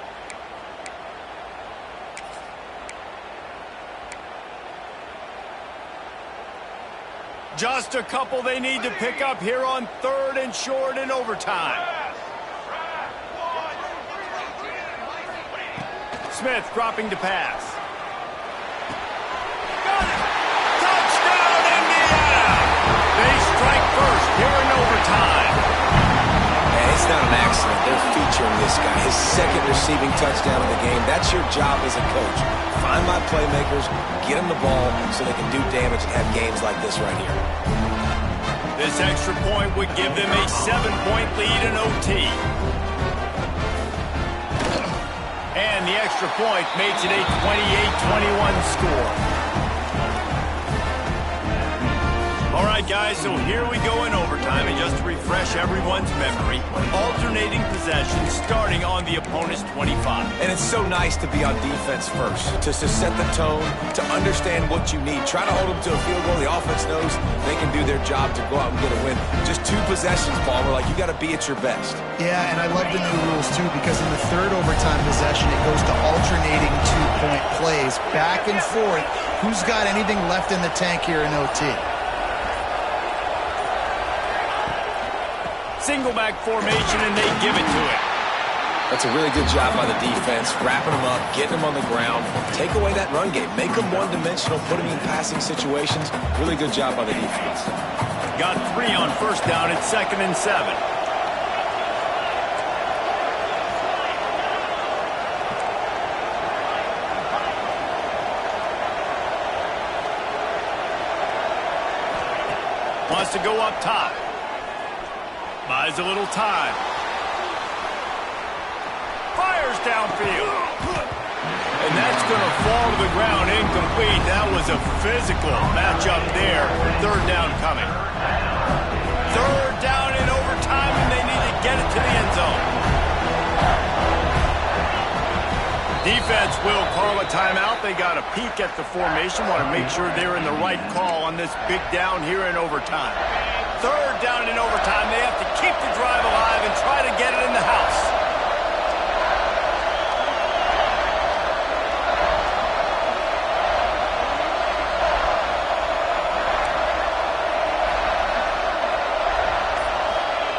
Just a couple they need to pick up here on 3rd and short in overtime. Smith dropping to pass. Got it! Touchdown, Indiana! They strike first here in overtime. Yeah, it's not an accident. They're featuring this guy. His 2nd receiving touchdown of the game. That's your job as a coach. Find my playmakers, get them the ball so they can do damage and have games like this right here. This extra point would give them a 7-point lead in OT. And the extra point makes it a 28-21 score. All right, guys, so here we go in overtime. And just to refresh everyone's memory, alternating possessions starting on the opponent's 25. And it's so nice to be on defense first, to set the tone, to understand what you need. Try to hold them to a field goal. The offense knows they can do their job to go out and get a win. Just 2 possessions, Palmer. Like, you got to be at your best. Yeah, and I love the new rules, too, because in the 3rd overtime possession, it goes to alternating 2-point plays, back and forth. Who's got anything left in the tank here in OT? Single back formation, and they give it to him. That's a really good job by the defense, wrapping them up, getting them on the ground. Take away that run game. Make them one-dimensional, put them in passing situations. Really good job by the defense. Got 3 on 1st down at 2nd and 7. Wants to go up top. Buys a little time. Fires downfield. And that's going to fall to the ground incomplete. That was a physical matchup there. 3rd down coming. 3rd down in overtime, and they need to get it to the end zone. Defense will call a timeout. They got a peek at the formation. Want to make sure they're in the right call on this big down here in overtime. 3rd down in overtime. They have to keep the drive alive and try to get it in the house.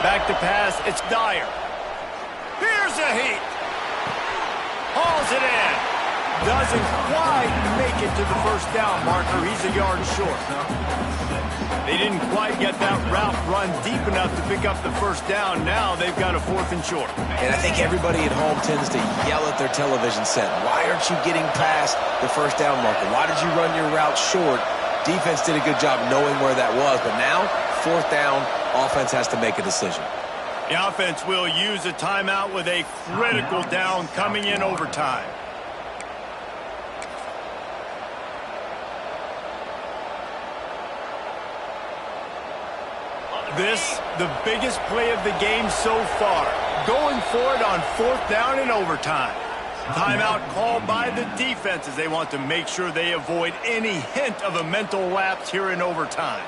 Back to pass. It's Dyer. Here's a heat. Hauls it in. Doesn't quite make it to the 1st down marker. He's a yard short. They didn't quite get that route run deep enough to pick up the 1st down. Now they've got a 4th and short. And I think everybody at home tends to yell at their television set. Why aren't you getting past the 1st down marker? Why did you run your route short? Defense did a good job knowing where that was. But now, 4th down, offense has to make a decision. The offense will use a timeout with a critical down coming in overtime. This, the biggest play of the game so far. Going for it on 4th down in overtime. Timeout called by the defense as they want to make sure they avoid any hint of a mental lapse here in overtime.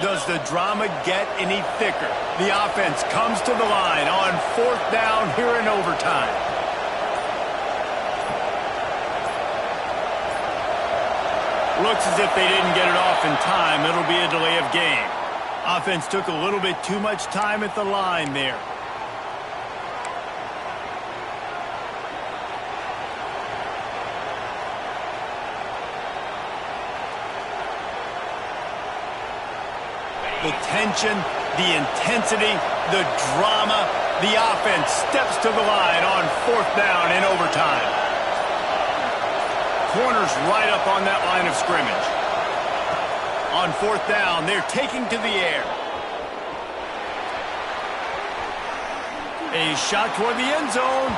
Does the drama get any thicker? The offense comes to the line on 4th down here in overtime. Looks as if they didn't get it off in time. It'll be a delay of game. Offense took a little bit too much time at the line there. The tension, the intensity, the drama. The offense steps to the line on 4th down in overtime. Corners right up on that line of scrimmage. On 4th down, they're taking to the air. A shot toward the end zone.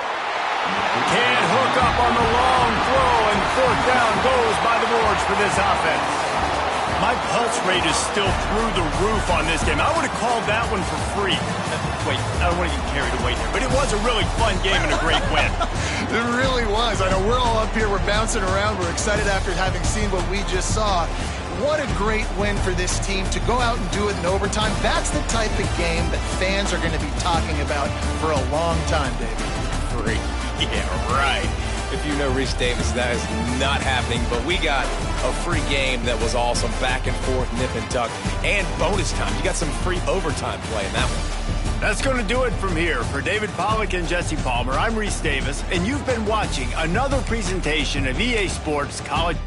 Can't hook up on the long throw, and 4th down goes by the boards for this offense. My pulse rate is still through the roof on this game. I would have called that one for free. Wait, I don't want to get carried away here, but it was a really fun game and a great win. It really was. I know we're all up here, we're bouncing around, we're excited after having seen what we just saw. What a great win for this team to go out and do it in overtime. That's the type of game that fans are going to be talking about for a long time, David. Free. Yeah, right. If you know Reese Davis, that is not happening, but we got a free game that was awesome, back and forth, nip and tuck, and bonus time. You got some free overtime play in that one. That's going to do it from here. For David Pollack and Jesse Palmer, I'm Reese Davis, and you've been watching another presentation of EA Sports College.